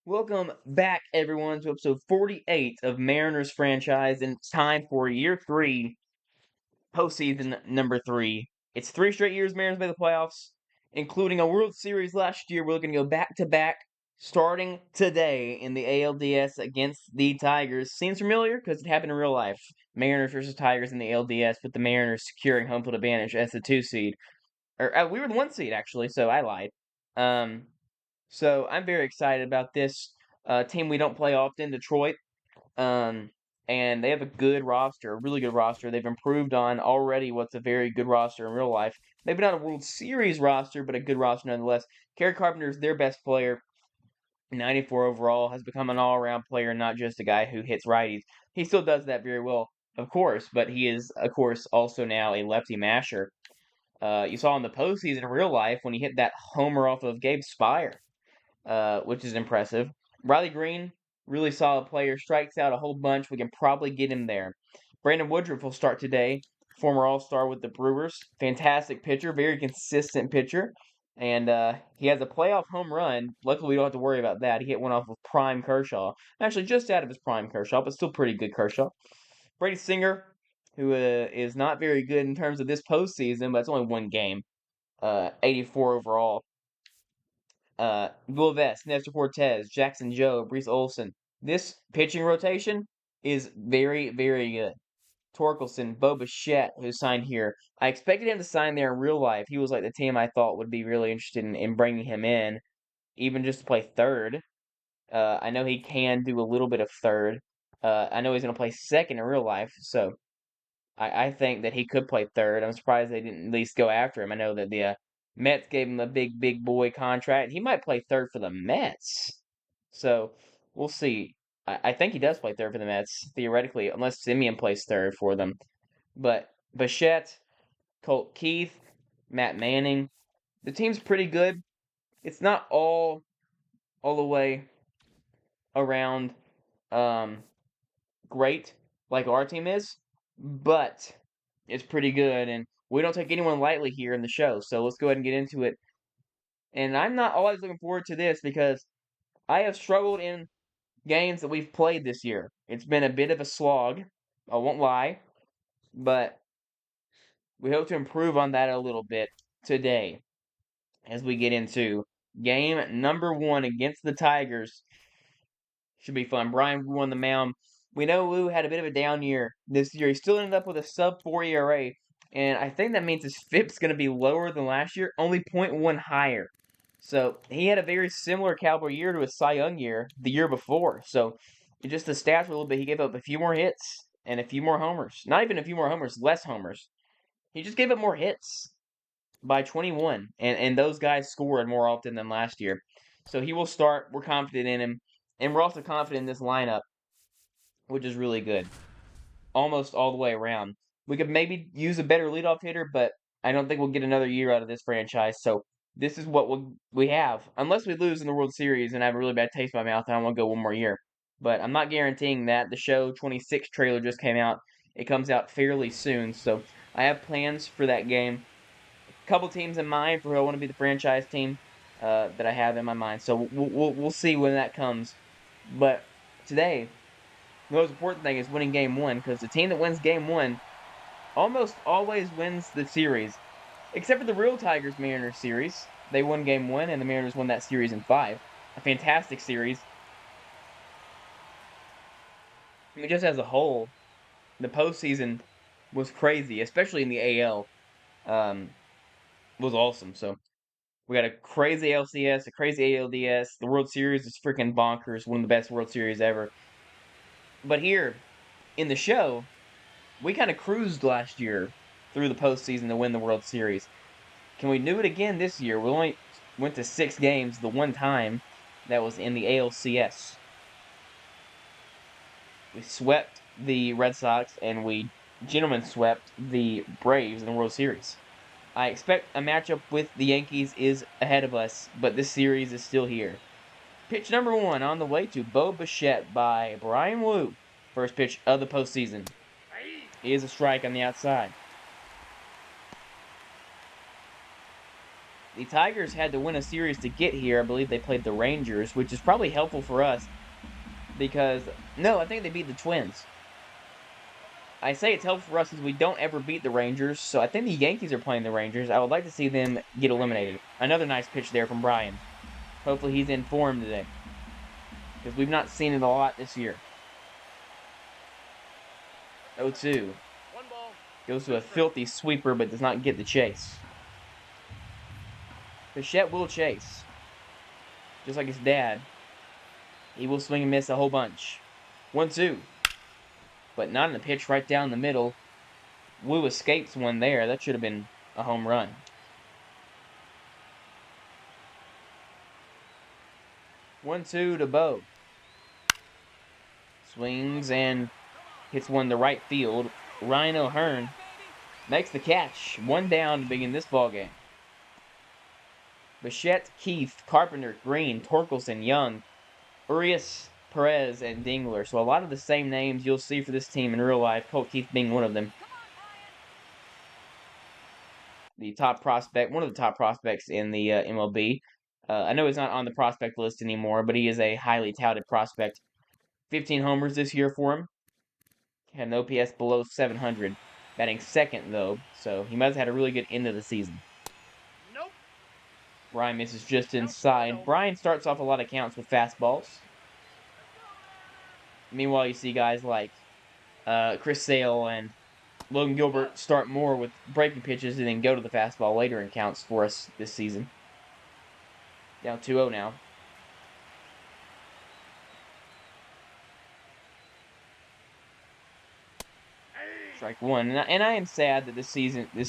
Welcome back, everyone, to episode 48 of Mariners franchise, and it's time for year three, postseason number three. It's 3 straight years Mariners made the playoffs, including a World Series last year. We're looking to go back to back, starting today in the ALDS against the Tigers. Seems familiar because it happened in real life. Mariners versus Tigers in the ALDS, with the Mariners securing home field advantage as the 2 seed. We were the 1 seed, actually, so I lied. Um, so I'm very excited about this team we don't play often, Detroit. Um, and they have a good roster, a really good roster. They've improved on already what's a very good roster in real life. Maybe not a World Series roster, but a good roster nonetheless. Kerry Carpenter is their best player. 94 overall, has become an all-around player, not just a guy who hits righties. He still does that very well, of course, but he is, of course, also now a lefty masher. You saw in the postseason in real life when he hit that homer off of Gabe Spire, which is impressive. Riley Green, really solid player, strikes out a whole bunch. We can probably get him there. Brandon Woodruff will start today, former All-Star with the Brewers. Fantastic pitcher, very consistent pitcher. And he has a playoff home run. Luckily, we don't have to worry about that. He hit one off of prime Kershaw. Actually, just out of his prime Kershaw, but still pretty good Kershaw. Brady Singer, who is not very good in terms of this postseason, but it's only one game. 84 overall. Will Vest, Nestor Cortez, Jackson Joe, Brees Olson. This pitching rotation is very, very good. Torkelson, Bo Bichette, who signed here. I expected him to sign there in real life. He was like the team I thought would be really interested in bringing him in, even just to play third. I know he can do a little bit of third. I know he's going to play second in real life, so I think that he could play third. I'm surprised they didn't at least go after him. I know that the Mets gave him a big boy contract. He might play third for the Mets. So we'll see. I think he does play third for the Mets, theoretically, unless Simeon plays third for them. But Bichette, Colt Keith, Matt Manning, the team's pretty good. It's not all the way around great like our team is, but it's pretty good, and we don't take anyone lightly here in the show, so let's go ahead and get into it. And I'm not always looking forward to this because I have struggled in games that we've played this year. It's been a bit of a slog, I won't lie, but we hope to improve on that a little bit today as we get into game number 1 against the Tigers. Should be fun. Brian Wu on the mound. We know Wu had a bit of a down year this year. He still ended up with a sub-4 ERA, and I think that means his FIP's going to be lower than last year, only .1 higher. So he had a very similar caliber year to his Cy Young year the year before. So just the stats were a little bit. He gave up a few more hits and a few more homers. Not even a few more homers, less homers. He just gave up more hits by 21, and those guys scored more often than last year. So he will start. We're confident in him, and we're also confident in this lineup, which is really good, almost all the way around. We could maybe use a better leadoff hitter, but I don't think we'll get another year out of this franchise. So this is what we have, unless we lose in the World Series and I have a really bad taste in my mouth and I want to go one more year. But I'm not guaranteeing that. The Show 26 trailer just came out. It comes out fairly soon, so I have plans for that game. A couple teams in mind for who I want to be the franchise team that I have in my mind. So we'll see when that comes. But today, the most important thing is winning game 1, because the team that wins game 1 almost always wins the series. Except for the real Tigers-Mariners series. They won game 1, and the Mariners won that series in 5. A fantastic series. I mean, just as a whole, the postseason was crazy, especially in the AL. Was awesome. So we got a crazy LCS, a crazy ALDS. The World Series is freaking bonkers. One of the best World Series ever. But here, in the show, we kind of cruised last year through the postseason to win the World Series. Can we do it again this year? We only went to 6 games the one time. That was in the ALCS. We swept the Red Sox, and we gentlemen swept the Braves in the World Series. I expect a matchup with the Yankees is ahead of us, but this series is still here. Pitch number 1 on the way to Bo Bichette by Brian Wu. First pitch of the postseason. Is a strike on the outside. The Tigers had to win a series to get here. I believe they played the Rangers, which is probably helpful for us because, no, I think they beat the Twins. I say it's helpful for us because we don't ever beat the Rangers, so I think the Yankees are playing the Rangers. I would like to see them get eliminated. Another nice pitch there from Brian. Hopefully he's in form today because we've not seen it a lot this year. 0-2. Goes to a filthy sweeper, but does not get the chase. Bichette will chase. Just like his dad. He will swing and miss a whole bunch. 1-2. But not in the pitch right down the middle. Wu escapes one there. That should have been a home run. 1-2 to Bo. Swings and hits one to right field. Ryan O'Hearn makes the catch. One down to begin this ballgame. Bichette, Keith, Carpenter, Green, Torkelson, Young, Urias, Perez, and Dingler. So a lot of the same names you'll see for this team in real life, Colt Keith being one of them. The top prospect, one of the top prospects in the MLB. I know he's not on the prospect list anymore, but he is a highly touted prospect. 15 homers this year for him. Had an OPS below 700. Batting second, though, so he must have had a really good end of the season. Nope. Brian misses just inside. Brian starts off a lot of counts with fastballs. Meanwhile, you see guys like Chris Sale and Logan Gilbert start more with breaking pitches and then go to the fastball later in counts for us this season. Down 2-0 now. Strike one. And I am sad that this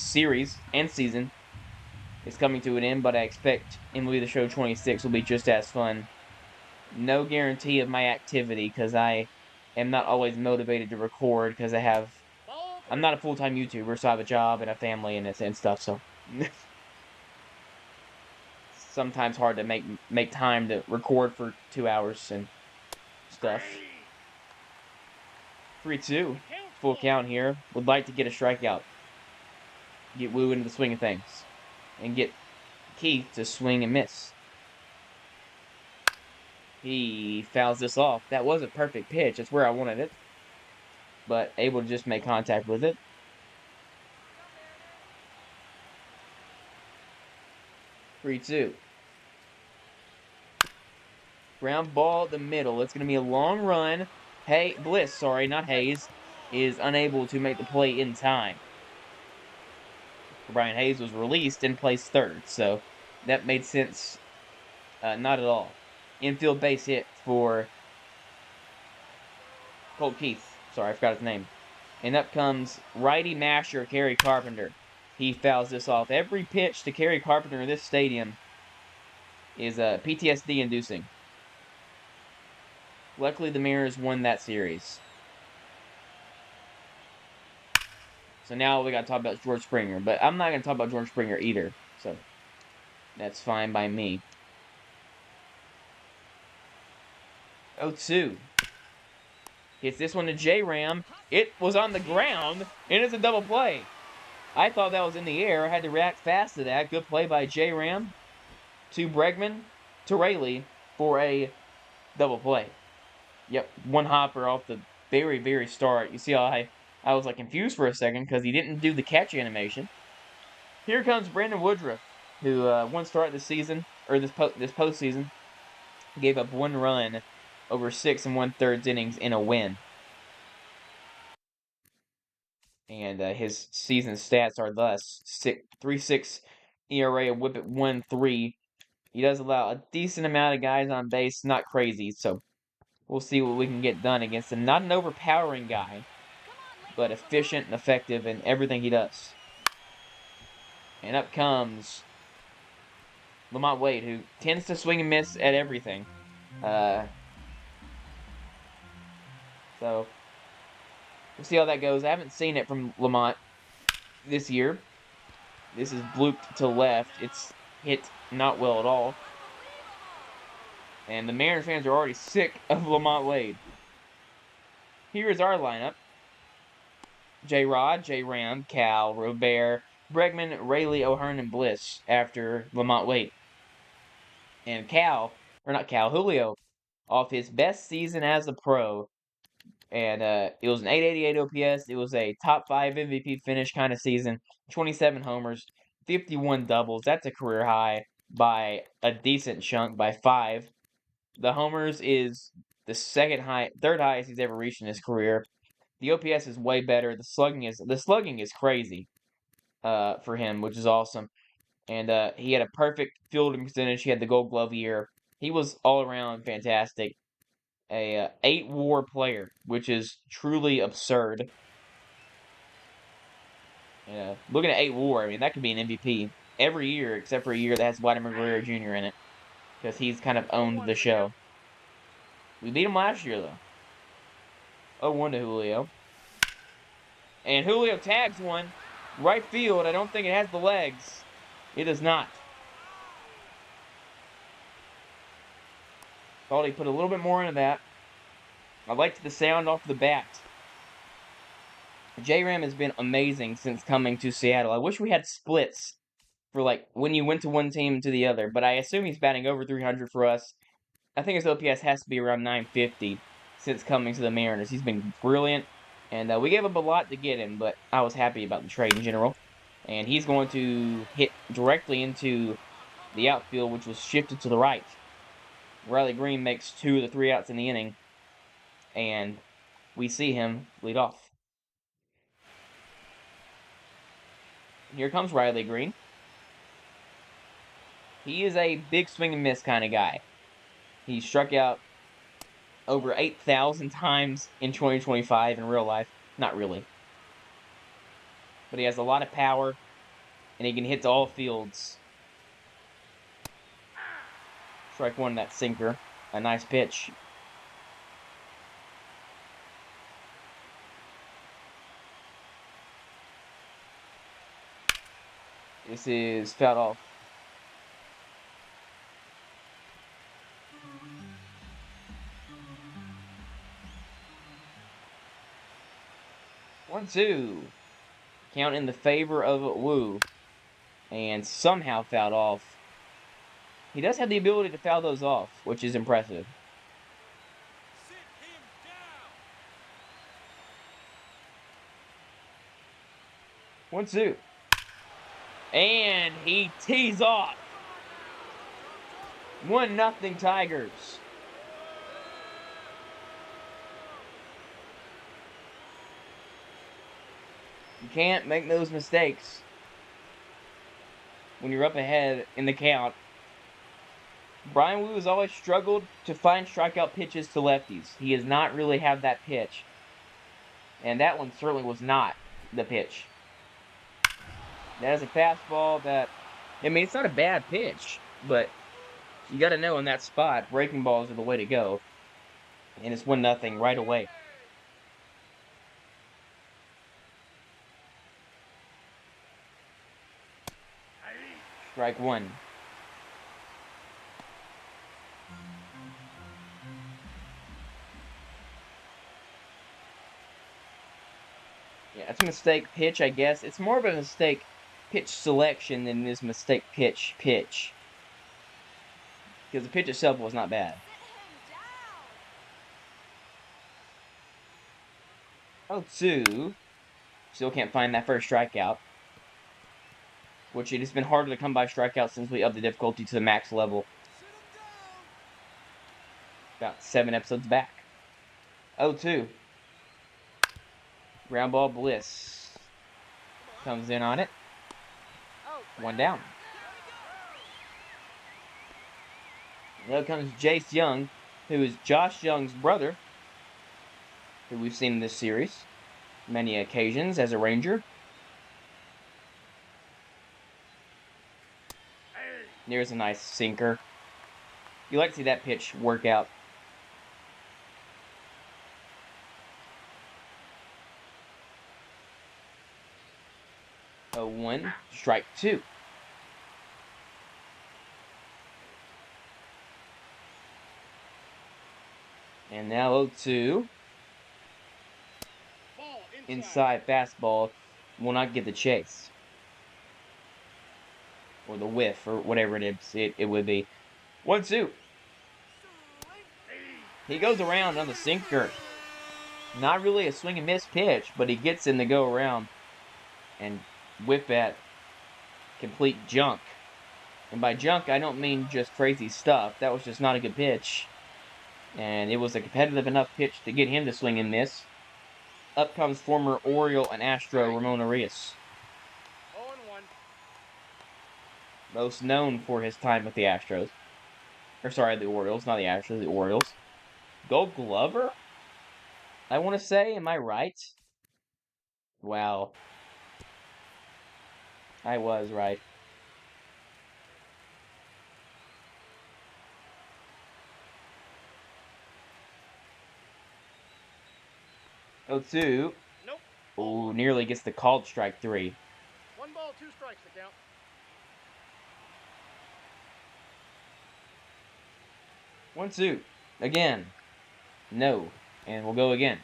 series is coming to an end, but I expect MLB The Show 26 will be just as fun. No guarantee of my activity because I am not always motivated to record because I'm not a full-time YouTuber, so I have a job and a family and stuff, so sometimes hard to make time to record for 2 hours and stuff. 3-2. Full count here. Would like to get a strikeout. Get Wu into the swing of things. And get Keith to swing and miss. He fouls this off. That was a perfect pitch. That's where I wanted it. But able to just make contact with it. 3-2. Ground ball at the middle. It's going to be a long run. Bliss, not Hayes, is unable to make the play in time. Brian Hayes was released and placed third, so that made sense. Not at all. Infield base hit for Colt Keith. Sorry, I forgot his name. And up comes righty masher Kerry Carpenter. He fouls this off. Every pitch to Kerry Carpenter in this stadium is PTSD inducing. Luckily, the Mariners won that series. So now we got to talk about George Springer. But I'm not going to talk about George Springer either. So that's fine by me. 0-2. Hits this one to J-Ram. It was on the ground, and it's a double play. I thought that was in the air. I had to react fast to that. Good play by J-Ram to Bregman to Rayleigh for a double play. Yep, one hopper off the very, very start. You see how I was confused for a second because he didn't do the catch animation. Here comes Brandon Woodruff, who one start this season, or this postseason, gave up one run over 6 1/3 innings in a win. And his season stats are thus 3.6 ERA, a whip at 1.3. He does allow a decent amount of guys on base, not crazy, so we'll see what we can get done against him. Not an overpowering guy, but efficient and effective in everything he does. And up comes Lamont Wade, who tends to swing and miss at everything. So we'll see how that goes. I haven't seen it from Lamont this year. This is blooped to left. It's hit not well at all. And the Mariners fans are already sick of Lamont Wade. Here is our lineup. J-Rod, J-Ram, Cal, Robert, Bregman, Rayleigh, O'Hearn, and Bliss after Lamont Wade. And Julio, off his best season as a pro. And it was an 888 OPS. It was a top 5 MVP finish kind of season. 27 homers, 51 doubles. That's a career high by a decent chunk, by 5. The homers is the third highest he's ever reached in his career. The OPS is way better. The slugging is crazy for him, which is awesome. And he had a perfect fielding percentage. He had the Gold Glove year. He was all around fantastic. A 8-WAR player, which is truly absurd. Looking at 8-WAR, I mean that could be an MVP every year except for a year that has Vladimir Guerrero Jr. in it, because he's kind of owned the show. We beat him last year though. 0-1 to Julio. And Julio tags one. Right field. I don't think it has the legs. It does not. Thought he put a little bit more into that. I liked the sound off the bat. J-Ram has been amazing since coming to Seattle. I wish we had splits for like when you went to one team to the other, but I assume he's batting over 300 for us. I think his OPS has to be around 950 since coming to the Mariners. He's been brilliant, and we gave up a lot to get him, but I was happy about the trade in general. And he's going to hit directly into the outfield, which was shifted to the right. Riley Green makes 2 of the 3 outs in the inning, and we see him lead off. Here comes Riley Green. He is a big swing and miss kind of guy. He struck out over 8,000 times in 2025 in real life. Not really. But he has a lot of power, and he can hit to all fields. Strike 1, that sinker. A nice pitch. This is fouled off. One, two. Count in the favor of Wu. And somehow fouled off. He does have the ability to foul those off, which is impressive. One, two. And he tees off. 1-0 Tigers. You can't make those mistakes when you're up ahead in the count. Brian Wu has always struggled to find strikeout pitches to lefties. He does not really have that pitch. And that one certainly was not the pitch. That is a fastball that, I mean, it's not a bad pitch, but you got to know in that spot, breaking balls are the way to go. And it's 1-0 right away. Strike 1. Yeah, it's a mistake pitch, I guess. It's more of a mistake pitch selection than it is mistake pitch. Because the pitch itself was not bad. 0-2. Still can't find that first strikeout. Which it has been harder to come by strikeouts since we upped the difficulty to the max level. About 7 episodes back. 0-2. Ground ball Bliss. Comes in on it. 1 down. Now comes Jace Young, who is Josh Young's brother, who we've seen in this series many occasions as a Ranger. There's a nice sinker. You like to see that pitch work out. A 1, strike 2. And now 0-2. Inside fastball will not get the chase. or the whiff, or whatever it would be. 1-2. He goes around on the sinker. Not really a swing and miss pitch, but he gets in to go around and whip at complete junk. And by junk, I don't mean just crazy stuff. That was just not a good pitch. And it was a competitive enough pitch to get him to swing and miss. Up comes former Oriole and Astro Ramon Arias. 0-1. Most known for his time with the Astros. Or sorry, the Orioles, not the Astros, the Orioles. Gold Glover? I want to say, am I right? Wow. I was right. Oh, 2. Nope. Oh, nearly gets the called strike 3. 1 ball, 2 strikes to count. 1-2. Again. No. And we'll go again.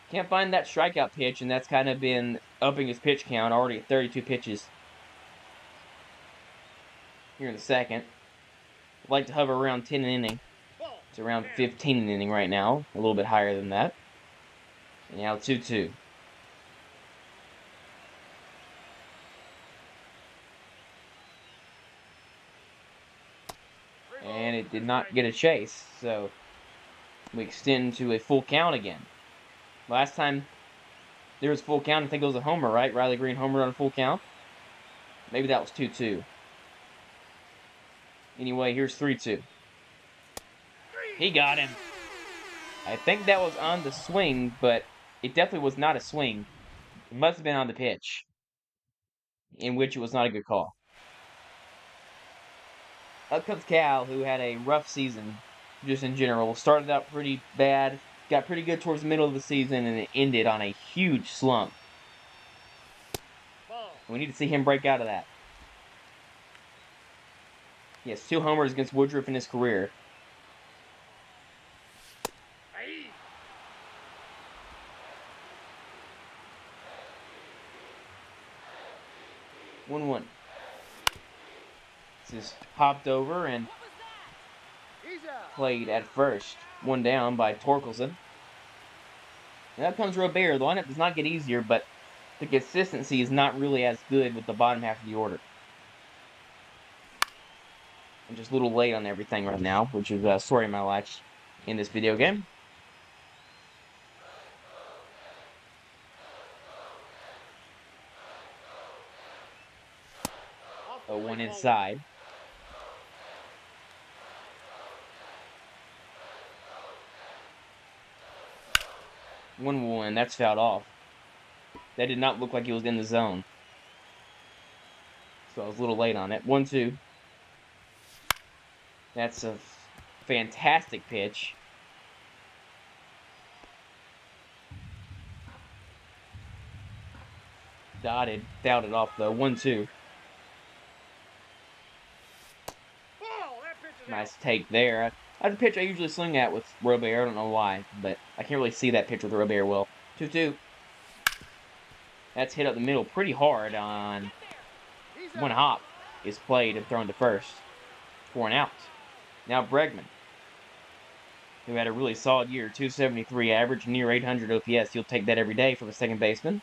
Can't find that strikeout pitch, and that's kind of been upping his pitch count, already at 32 pitches. Here in the second. I'd like to hover around 10 an inning. It's around 15 an inning right now, a little bit higher than that. And now 2-2. And it did not get a chase, so we extend to a full count again. Last time there was full count, I think it was a homer, right? Riley Green homer on a full count. Maybe that was 2-2. Anyway, here's 3-2. He got him. I think that was on the swing, but it definitely was not a swing. It must have been on the pitch, in which it was not a good call. Up comes Cal, who had a rough season, just in general. Started out pretty bad, got pretty good towards the middle of the season, and it ended on a huge slump. We need to see him break out of that. He has 2 homers against Woodruff in his career. One 1. This is hopped over and played at first. 1 down by Torkelson. And up comes Robert. The lineup does not get easier, but the consistency is not really as good with the bottom half of the order. I'm just a little late on everything right now, which is a story of my life in this video game. A 1 inside. 1-1. That's fouled off. That did not look like he was in the zone. So I was a little late on it. 1-2. That's a fantastic pitch. Dotted. Fouled it off though. 1-2. Nice take there. That's a pitch I usually swing at with Robert. I don't know why, but I can't really see that pitch with Robert well. 2-2. That's hit up the middle pretty hard on 1 hop. Is played and thrown to first. 4 and out. Now Bregman, who had a really solid year, 273 average, near 800 OPS. You'll take that every day from a second baseman.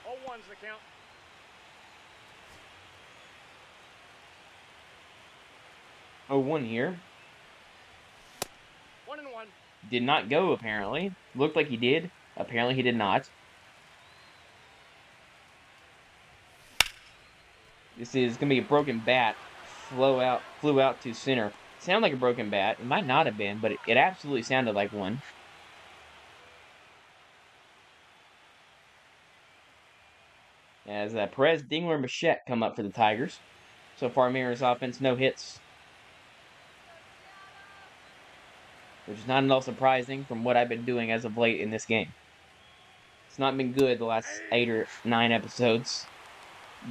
0-1's the count. 0-1 here. 1-1. Did not go, apparently. Looked like he did. Apparently he did not. This is going to be a broken bat. Flew out to center. Sounded like a broken bat. It might not have been, but it absolutely sounded like one. As Perez, Dingler, and Bichette come up for the Tigers. So far, Mariners offense, no hits. Which is not at all surprising from what I've been doing as of late in this game. It's not been good the last 8 or 9 episodes.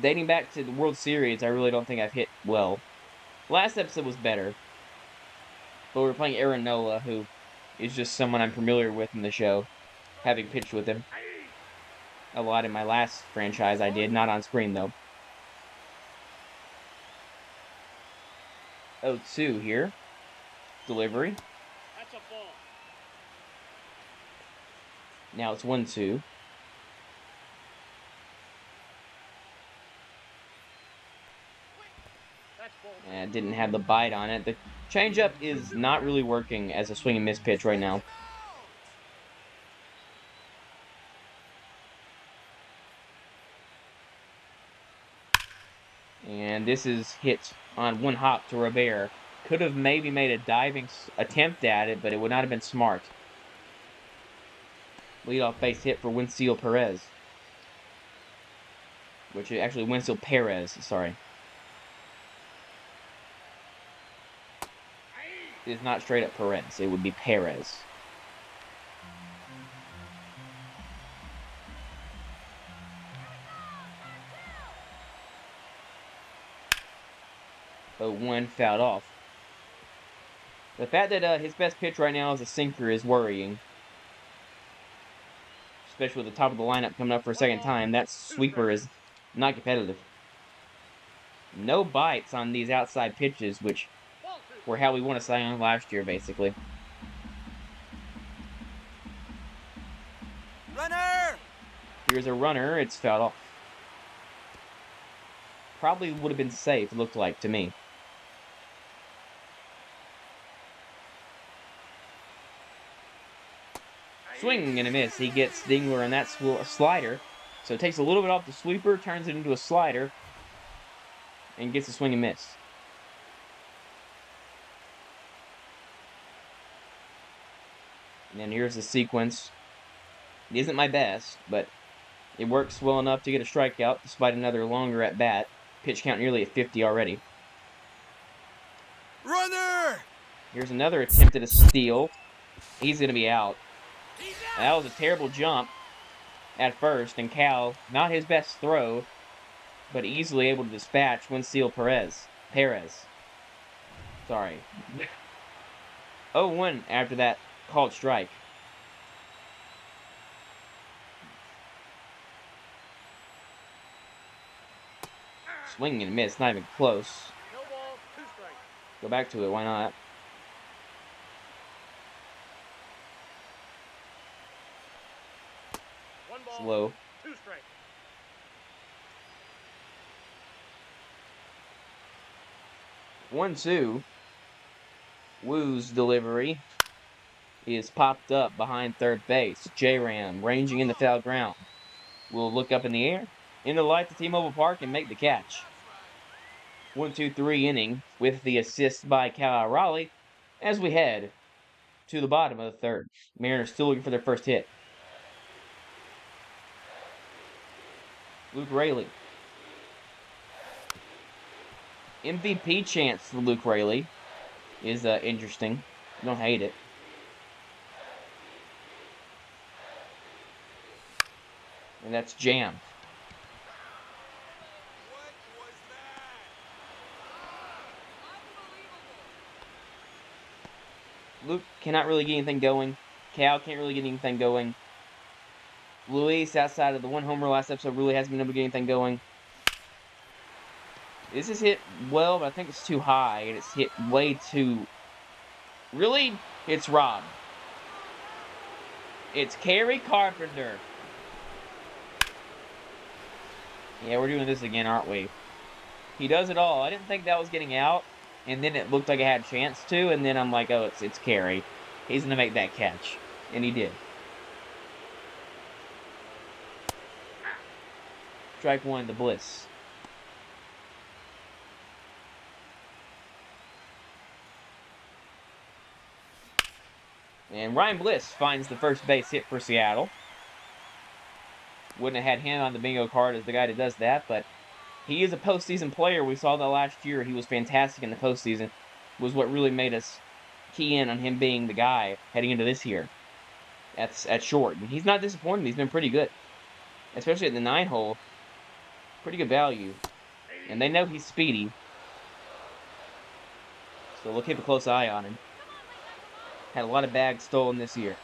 Dating back to the World Series, I really don't think I've hit well. Last episode was better. But we're playing Aaron Nola, who is just someone I'm familiar with in the show, having pitched with him. a lot in my last franchise I did, not on screen though. 0-2 here. Delivery. That's a ball. Now it's 1-2. That's ball. And didn't have the bite on it. The changeup is not really working as a swing and miss pitch right now. And this is hit on one hop to Robert. Could have maybe made a diving attempt at it, but it would not have been smart. Leadoff base hit for Wenzel Perez. Which is actually Wenzel Perez, sorry. It is not straight up Perez. It would be Perez. But one fouled off. The fact that his best pitch right now is a sinker is worrying. Especially with the top of the lineup coming up for a second time. That sweeper is not competitive. No bites on these outside pitches, which were how we won a Cy Young last year, basically. Runner! Here's a runner. It's fouled off. Probably would have been safe, it looked like to me. Swing and a miss. He gets Dingler on that slider. So it takes a little bit off the sweeper, turns it into a slider, and gets a swing and miss. And then here's the sequence. It isn't my best, but it works well enough to get a strikeout despite another longer at bat. Pitch count nearly at 50 already. Runner! Here's another attempt at a steal. He's going to be out. That was a terrible jump at first, and Cal, not his best throw, but easily able to dispatch Wenzel Perez. Sorry. 0-1 after that called strike. Swing and miss, not even close. No ball, 2 strikes. Go back to it, why not? One ball, Slow. 2 strikes. One, two. Woo's delivery is popped up behind third base. J-Ram ranging in the foul ground. Will look up in the air, into the lights of T-Mobile Park, and make the catch. 1-2-3 inning with the assist by Cal Raleigh as we head to the bottom of the third. Mariners still looking for their first hit. Luke Raley. MVP chance for Luke Raley is interesting. Don't hate it. And that's jammed. What was that? Luke cannot really get anything going. Cal can't really get anything going. Luis, outside of the one homer last episode, really hasn't been able to get anything going. This is hit well, but I think it's too high, and it's hit way too... Really? It's robbed. It's Kerry Carpenter. Yeah, we're doing this again, aren't we? He does it all. I didn't think that was getting out, and then it looked like I had a chance to, and then I'm like, oh, it's Kerry. He's going to make that catch. And he did. Strike one to Bliss. And Ryan Bliss finds the first base hit for Seattle. Wouldn't have had him on the bingo card as the guy that does that, but he is a postseason player. We saw that last year. He was fantastic in the postseason. Was what really made us key in on him being the guy heading into this year at short. And he's not disappointed. He's been pretty good, especially at the 9-hole. Pretty good value. And they know he's speedy, so we'll keep a close eye on him. Had a lot of bags stolen this year.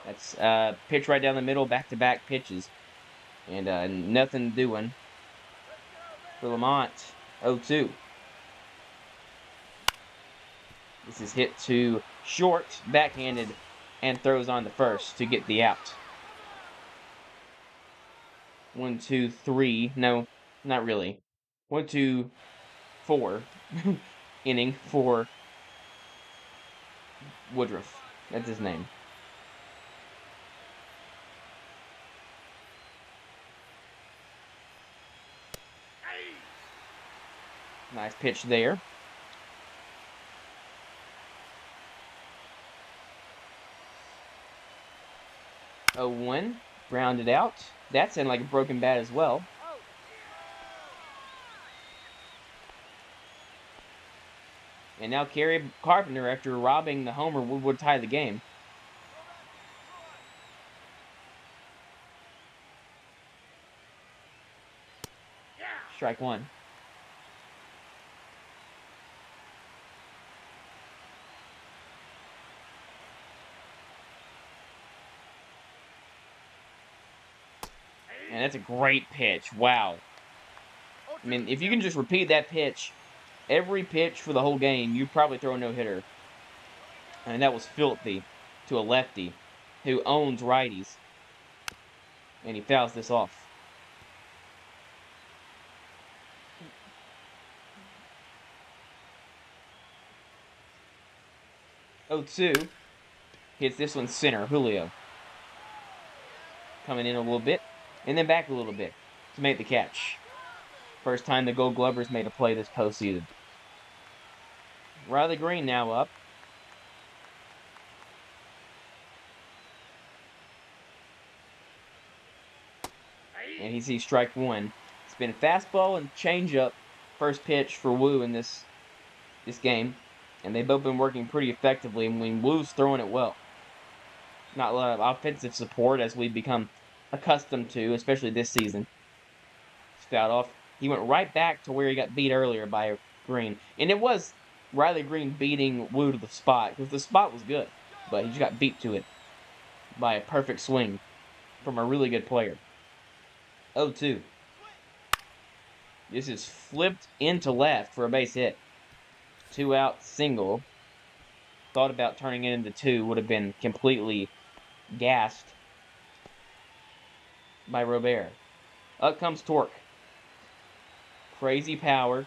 That's pitch right down the middle, back-to-back pitches. And nothing doing for Lamont. 0-2. This is hit to short, backhanded, and throws on the first to get the out. 1, 2, 3. No, not really. 1, 2, 4 inning for Woodruff. That's his name. Nice pitch there. 0-1. Grounded out. That sounded like a broken bat as well. And now Kerry Carpenter, after robbing the homer, would tie the game. Strike one. And that's a great pitch. Wow. I mean, if you can just repeat that pitch, every pitch for the whole game, you probably throw a no-hitter. And that was filthy to a lefty who owns righties. And he fouls this off. 0-2. Hits this one center, Julio. Coming in a little bit, and then back a little bit to make the catch. First time the Gold Glovers made a play this postseason. Riley Green now up. And he sees strike one. It's been a fastball and changeup first pitch for Wu in this game. And they've both been working pretty effectively. I mean, Wu's throwing it well. Not a lot of offensive support as we've become accustomed to, especially this season. It's fouled off. He went right back to where he got beat earlier by Green. And it was Riley Green beating Wu to the spot, because the spot was good. But he just got beat to it by a perfect swing from a really good player. 0-2. This is flipped into left for a base hit. 2-out single. Thought about turning it into 2. Would have been completely gassed by Robert. Up comes Torque. Crazy power.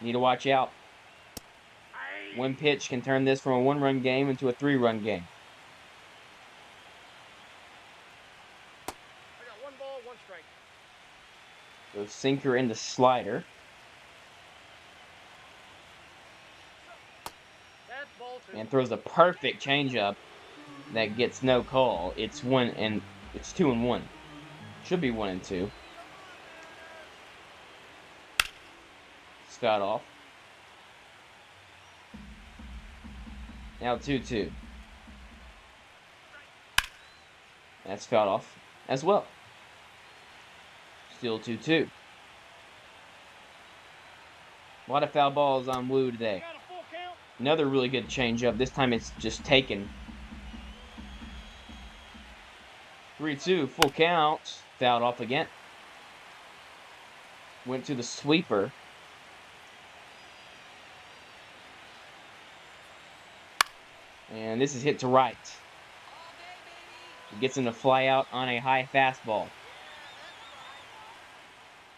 Need to watch out. One pitch can turn this from a 1-run game into a 3-run game. I got 1 ball, 1 strike. So sinker into slider. That's ball 2. And throws a perfect changeup that gets no call. It's 2-1. Should be 1-2. Fouled off. Now 2-2. That's fouled off as well. Still 2-2. A lot of foul balls on Wu today. Got a full count. Another really good changeup. This time it's just taken. 3-2, full count. Fouled off again. Went to the sweeper. And this is hit to right. He gets him to fly out on a high fastball.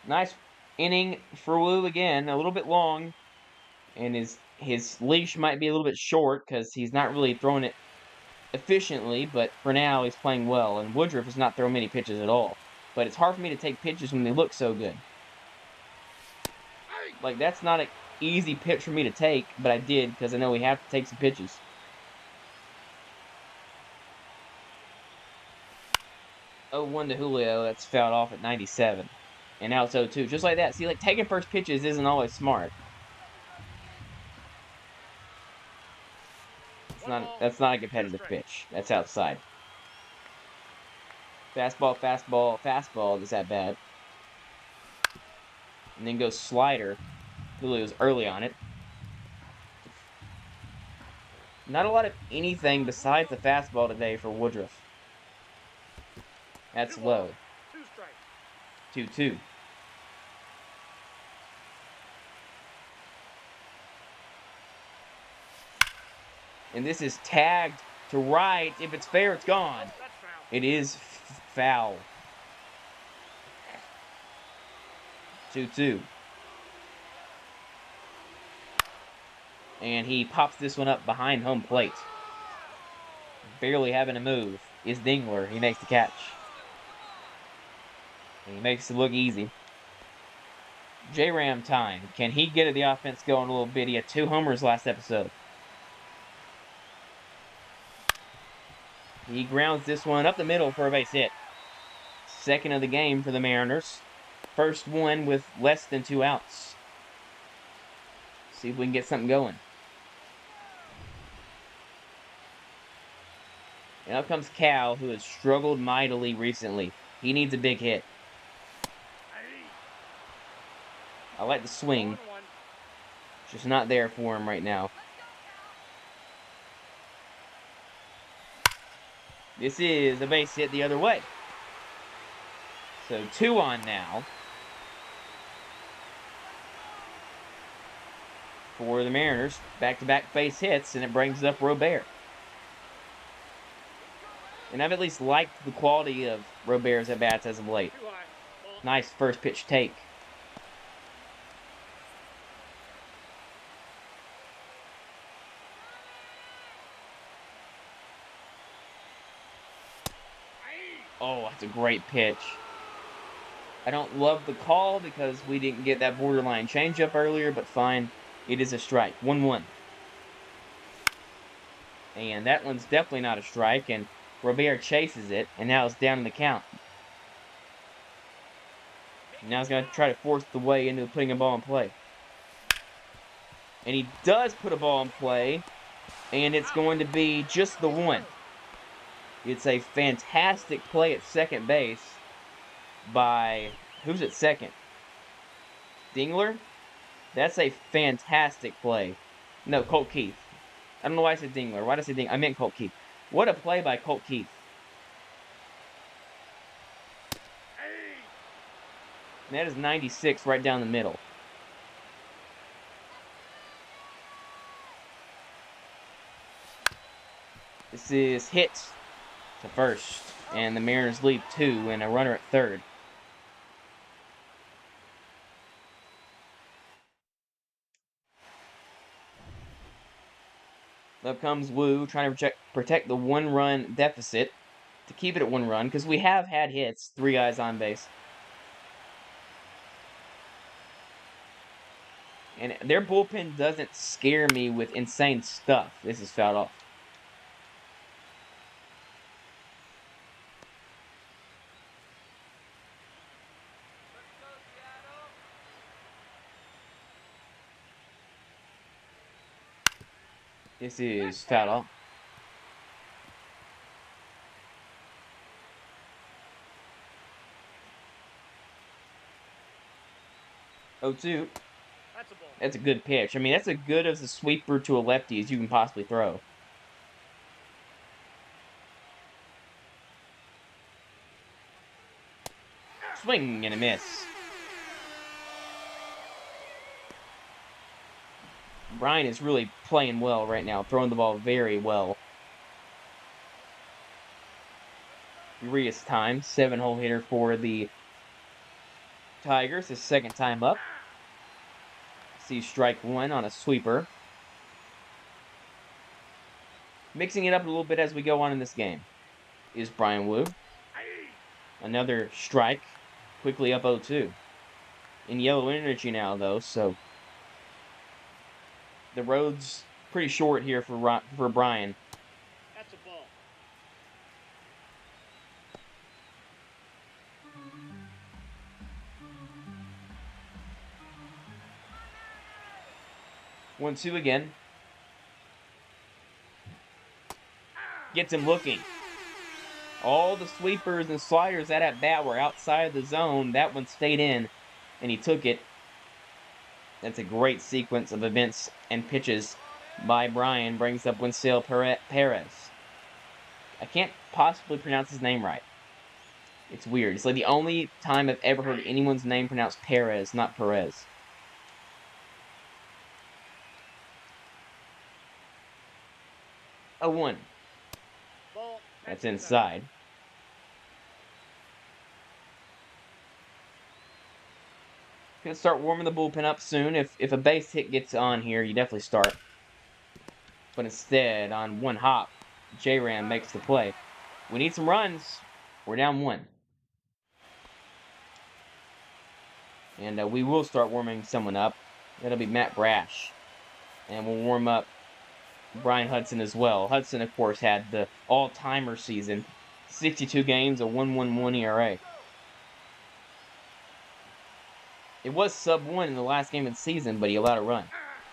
Nice inning for Wu again. A little bit long. And his leash might be a little bit short because he's not really throwing it efficiently. But for now, he's playing well. And Woodruff has not thrown many pitches at all. But it's hard for me to take pitches when they look so good. Like, that's not an easy pitch for me to take. But I did because I know we have to take some pitches. 0-1 to Julio. That's fouled off at 97. And now it's 0-2. Just like that. See, like, taking first pitches isn't always smart. That's not a competitive pitch. That's outside. Fastball, fastball, fastball. Is that bad? And then goes slider. Julio's early on it. Not a lot of anything besides the fastball today for Woodruff. That's 2 balls, low. 2 strikes. 2-2. And this is tagged to right. If it's fair, it's gone. That's foul. It is foul. 2-2. And he pops this one up behind home plate. Barely having to move is Dingler. He makes the catch. And he makes it look easy. J-Ram time. Can he get the offense going a little bit? He had 2 homers last episode. He grounds this one up the middle for a base hit. Second of the game for the Mariners. First one with less than 2 outs. See if we can get something going. And up comes Cal, who has struggled mightily recently. He needs a big hit. I like the swing. It's just not there for him right now. This is a base hit the other way. So 2 on now for the Mariners. Back-to-back base hits, and it brings up Robert. And I've at least liked the quality of Robert's at-bats as of late. Nice first pitch take. Oh, that's a great pitch. I don't love the call because we didn't get that borderline changeup earlier, but fine. It is a strike. 1-1. And that one's definitely not a strike, and Robert chases it, and now it's down in the count. Now he's going to try to force the way into putting a ball in play. And he does put a ball in play, and it's going to be just the one. It's a fantastic play at second base by... Who's at second? Dingler? That's a fantastic play. No, Colt Keith. I don't know why I said Dingler. Why did I say Dingler? I meant Colt Keith. What a play by Colt Keith. And that is 96 right down the middle. This is hit to first. And the Mariners leave 2 and a runner at third. Up comes Wu, trying to protect the 1-run deficit to keep it at 1 run, because we have had hits, 3 guys on base. And their bullpen doesn't scare me with insane stuff. This is fouled off. This is fouled off. Oh, 2. That's a ball. That's a good pitch. I mean, that's as good as a sweeper to a lefty as you can possibly throw. Swing and a miss. Brian is really playing well right now, throwing the ball very well. Urias time, 7-hole hitter for the Tigers, his second time up. See strike 1 on a sweeper. Mixing it up a little bit as we go on in this game is Brian Wu. Another strike, quickly up 0-2. In yellow energy now, though, so the road's pretty short here for Brian. That's a ball. One, 2 again. Gets him looking. All the sweepers and sliders at bat were outside of the zone. That one stayed in, and he took it. That's a great sequence of events and pitches by Brian brings up Winsell Perez. I can't possibly pronounce his name right. It's weird. It's like the only time I've ever heard anyone's name pronounced Perez, not Perez. A 1. Ball. That's inside. Gonna start warming the bullpen up soon. If a base hit gets on here, you definitely start. But instead, on one hop, J-Ram makes the play. We need some runs. We're down 1. And we will start warming someone up. That'll be Matt Brash. And we'll warm up Brian Hudson as well. Hudson, of course, had the all-timer season. 62 games, a 1.11 ERA. It was sub-1 in the last game of the season, but he allowed a run.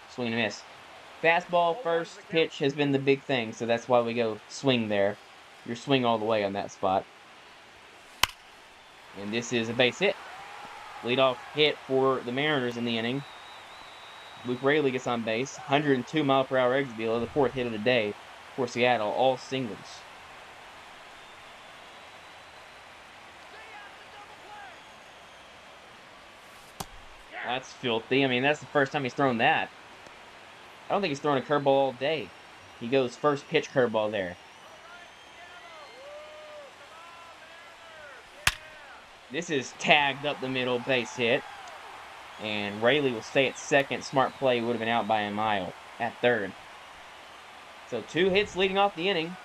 Swing and miss. Fastball first pitch has been the big thing, so that's why we go swing there. Your swing all the way on that spot. And this is a base hit. Leadoff hit for the Mariners in the inning. Luke Raley gets on base. 102 mile per hour exit deal, the 4th hit of the day for Seattle, all singles. That's filthy. I mean, that's the first time he's thrown that. I don't think he's thrown a curveball all day. He goes first pitch curveball there. This is tagged up the middle, base hit. And Raley will stay at second. Smart play, would have been out by a mile at third. So 2 hits leading off the inning.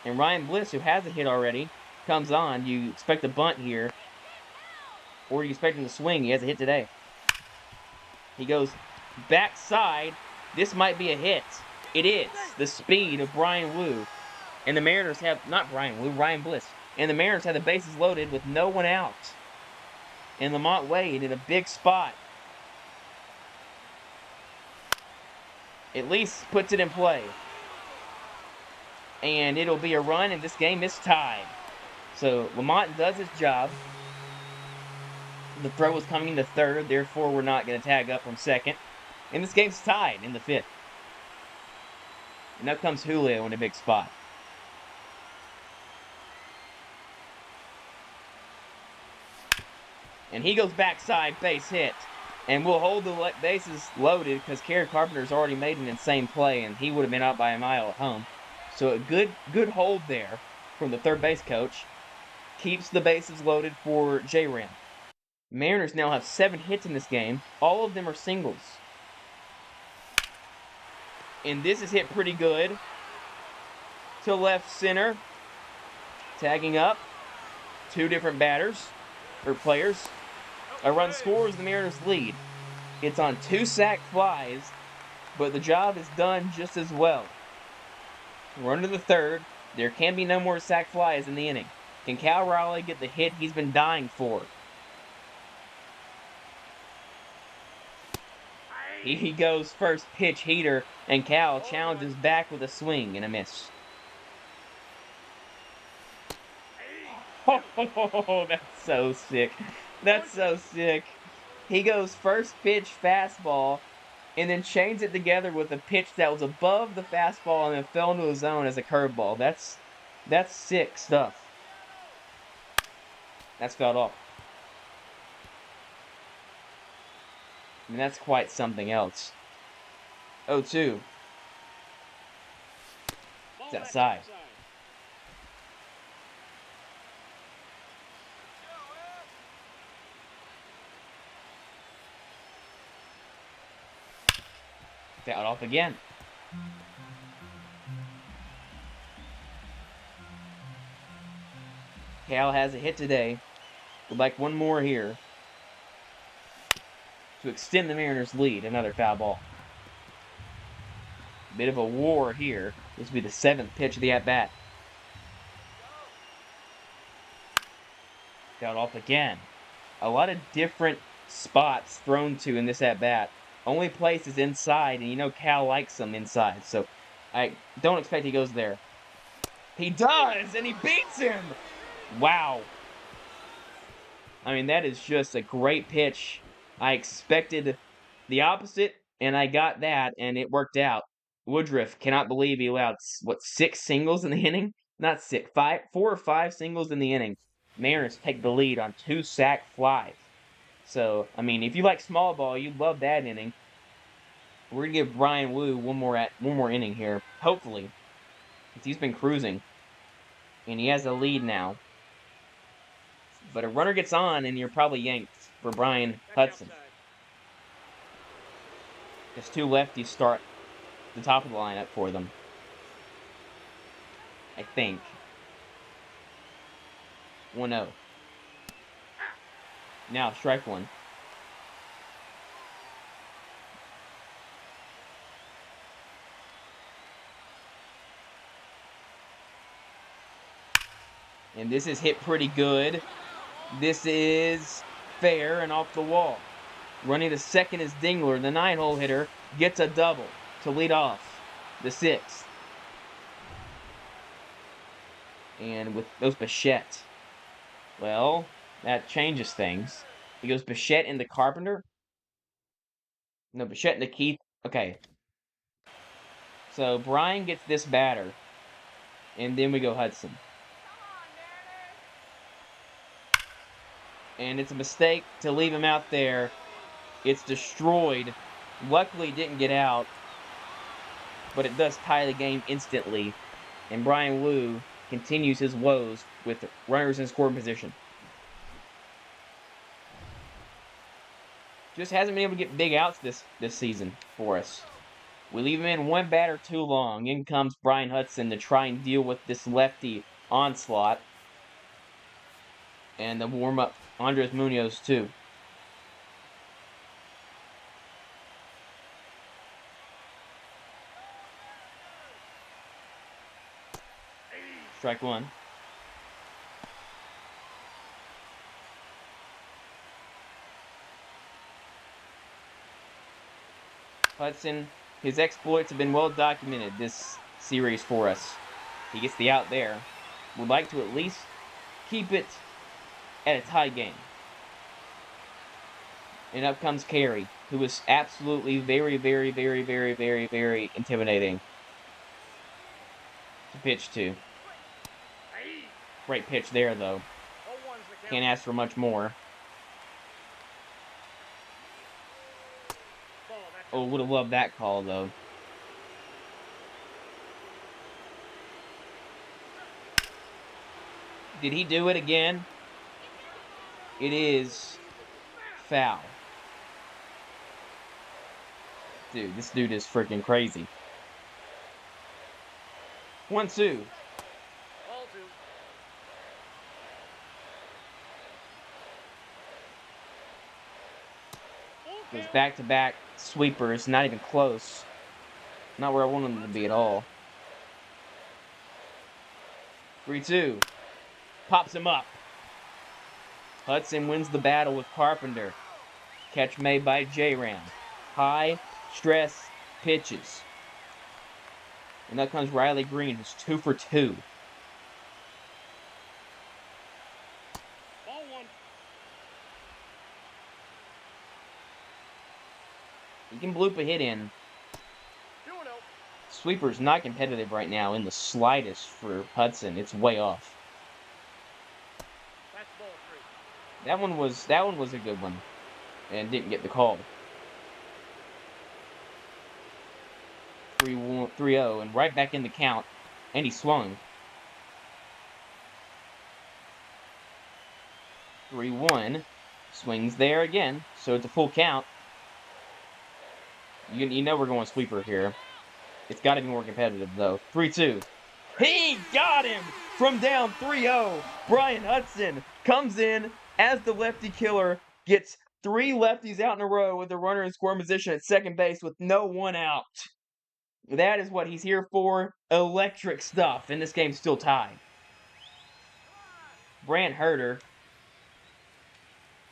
And Ryan Bliss, who has a hit already, comes on. You expect a bunt here. Or you expect him to swing. He has a hit today. He goes backside. This might be a hit. It is. The speed of Brian Wu. And the Mariners have, not Brian Wu, Ryan Bliss. And the Mariners have the bases loaded with no one out. And Lamont Wade in a big spot. At least puts it in play. And it'll be a run, and this game is tied. So Lamont does his job. The throw was coming in the 3rd, therefore we're not going to tag up from 2nd. And this game's tied in the 5th. And up comes Julio in a big spot. And he goes backside, base hit. And we'll hold the bases loaded because Kerry Carpenter's already made an insane play, and he would have been out by a mile at home. So a good hold there from the third base coach. Keeps the bases loaded for J-Ram. Mariners now have 7 hits in this game. All of them are singles. And this is hit pretty good. To left center. Tagging up. 2 different batters. Or players. A run scores, the Mariners lead. It's on 2 sac flies, but the job is done just as well. Run to the 3rd. There can be no more sac flies in the inning. Can Cal Raleigh get the hit he's been dying for? He goes first pitch heater, and Cal challenges back with a swing and a miss. Oh, that's so sick. That's so sick. He goes first pitch fastball and then chains it together with a pitch that was above the fastball and then fell into his zone as a curveball. That's sick stuff. That's fouled off. I mean, that's quite something else. 0-2. It's outside. Fouled off again. Cal has a hit today. Would like one more here to extend the Mariners' lead. Another foul ball. Bit of a war here. This will be the 7th pitch of the at-bat. Fouled off again. A lot of different spots thrown to in this at-bat. Only place is inside, and you know Cal likes them inside, so I don't expect he goes there. He does, and he beats him! Wow. I mean, that is just a great pitch. I expected the opposite, and I got that, and it worked out. Woodruff cannot believe he allowed, 6 singles in the inning? Not 6, 4 or 5 singles in the inning. Mariners take the lead on 2 sac flies. So, I mean, if you like small ball, you'd love that inning. We're going to give Bryan Woo one more inning here, hopefully, because he's been cruising. And he has the lead now. But a runner gets on, and you're probably yanked for Brian Hudson. Because 2 lefties start the top of the lineup for them. I think. 1-0. Now, strike 1. And this is hit pretty good. This is fair and off the wall. Running to second is Dingler. The 9-hole hitter gets a double to lead off the 6th. And with those Bichette, well, that changes things. He goes Bichette into Carpenter. No, Bichette into Keith. Okay. So Brian gets this batter. And then we go Hudson. And it's a mistake to leave him out there. It's destroyed. Luckily, it didn't get out. But it does tie the game instantly. And Bryan Woo continues his woes with runners in scoring position. Just hasn't been able to get big outs this season for us. We leave him in one batter too long. In comes Brian Hudson to try and deal with this lefty onslaught. And the warm-up, Andres Munoz, too. Strike 1. Hudson, his exploits have been well documented this series for us. He gets the out there. Would like to at least keep it at a tie game. And up comes Carey, who is absolutely very, very, very, very, very, very intimidating to pitch to. Great pitch there, though. Can't ask for much more. Oh, would have loved that call, though. Did he do it again? It is foul. Dude, this dude is freaking crazy. 1-2. Goes back-to-back sweepers, not even close. Not where I want them to be at all. 3-2. Pops him up. Hudson wins the battle with Carpenter. Catch made by J-Ram. High stress pitches. And up comes Riley Green, who's 2 for 2. Ball 1. He can bloop a hit in. 2-0. Sweeper's not competitive right now in the slightest for Hudson. It's way off. That's ball 3. That one was a good one. And didn't get the call. 3-0 and right back in the count. And he swung. 3-1. Swings there again. So it's a full count. You know we're going sweeper here. It's got to be more competitive, though. 3-2. He got him from down 3-0. Brian Hudson comes in as the lefty killer. Gets 3 lefties out in a row with a runner in scoring position at second base with no one out. That is what he's here for. Electric stuff. And this game's still tied. Brant Herter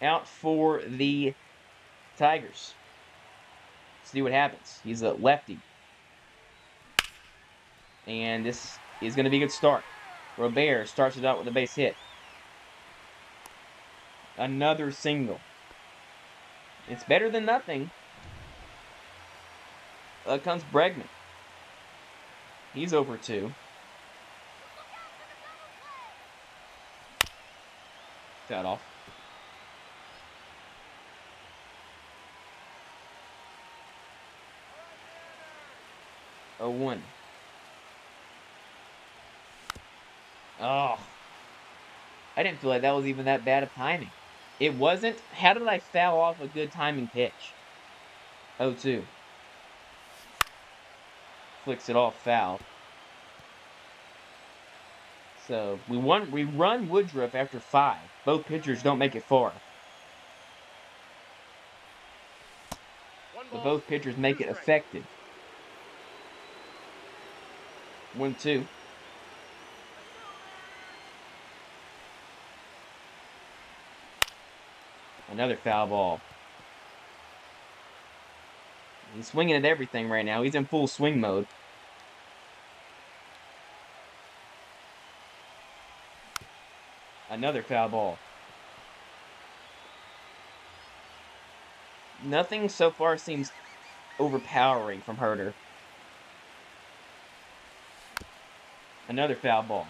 out for the Tigers. See what happens. He's a lefty. And this is going to be a good start. Robert starts it out with a base hit. Another single. It's better than nothing. Comes Bregman. He's over 2. Fouled off. Oh, 1. Oh. I didn't feel like that was even that bad of timing. It wasn't. How did I foul off a good timing pitch? 0-2. Flicks it off, foul. So we run Woodruff after 5. Both pitchers don't make it far. But both pitchers make it effective. 1-2. Another foul ball. He's swinging at everything right now. He's in full swing mode. Another foul ball. Nothing so far seems overpowering from Herter. Another foul ball.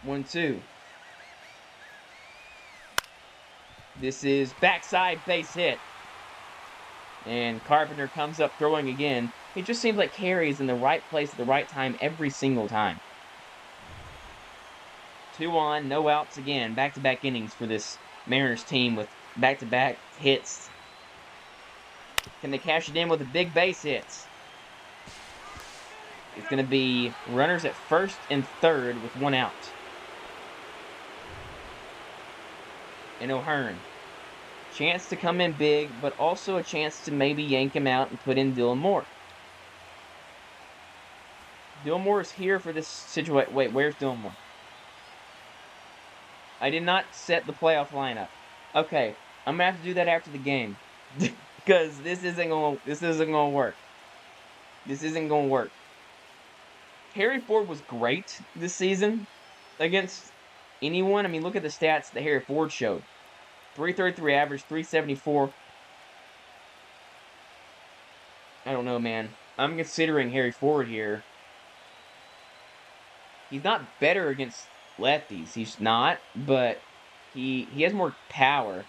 One, 2. This is backside base hit. And Carpenter comes up throwing again. It just seems like Carey's in the right place at the right time every single time. 2 on, no outs again. Back-to-back innings for this Mariners team with back-to-back hits. Can they cash it in with the big base hits? It's going to be runners at first and third with 1 out. And O'Hearn. Chance to come in big, but also a chance to maybe yank him out and put in Dylan Moore. Dylan Moore is here for this situation. Wait, where's Dylan Moore? I did not set the playoff lineup. Okay, I'm gonna have to do that after the game. Because this isn't gonna work. This isn't gonna work. Harry Ford was great this season against anyone. I mean, look at the stats that Harry Ford showed. 333 average, 374. I don't know, man. I'm considering Harry Ford here. He's not better against lefties. He's not, but he has more power.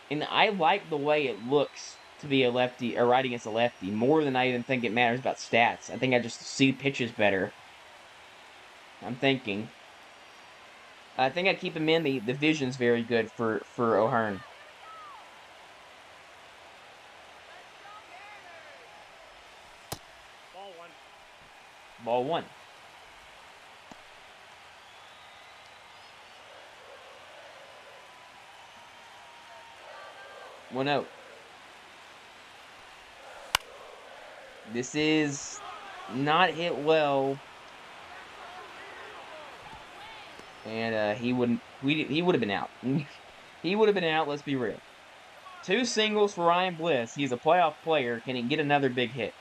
And I like the way it looks to be a lefty or right against a lefty more than I even think it matters about stats. I think I just see pitches better. I'm thinking. I think I keep him in. The vision's very good for O'Hearn. Ball 1. One out. This is not hit well. And he would have been out. He would have been out, let's be real. 2 singles for Ryan Bliss. He's a playoff player. Can he get another big hit?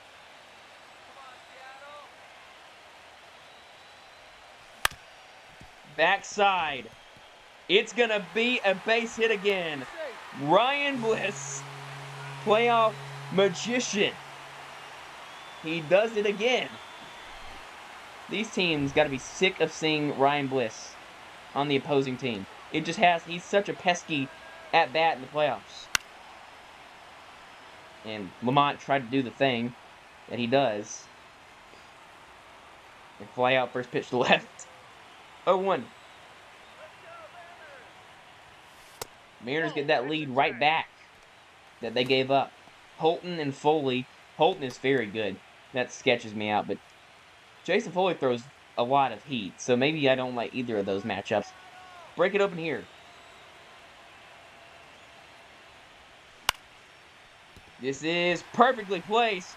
Backside. It's going to be a base hit again. Ryan Bliss, playoff magician. He does it again. These teams got to be sick of seeing Ryan Bliss on the opposing team. He's such a pesky at-bat in the playoffs. And Lamont tried to do the thing that he does. And fly out first pitch to left. 0-1. Mariners get that lead right back that they gave up. Holton and Foley. Holton is very good. That sketches me out, but Jason Foley throws a lot of heat, so maybe I don't like either of those matchups. Break it open here. This is perfectly placed.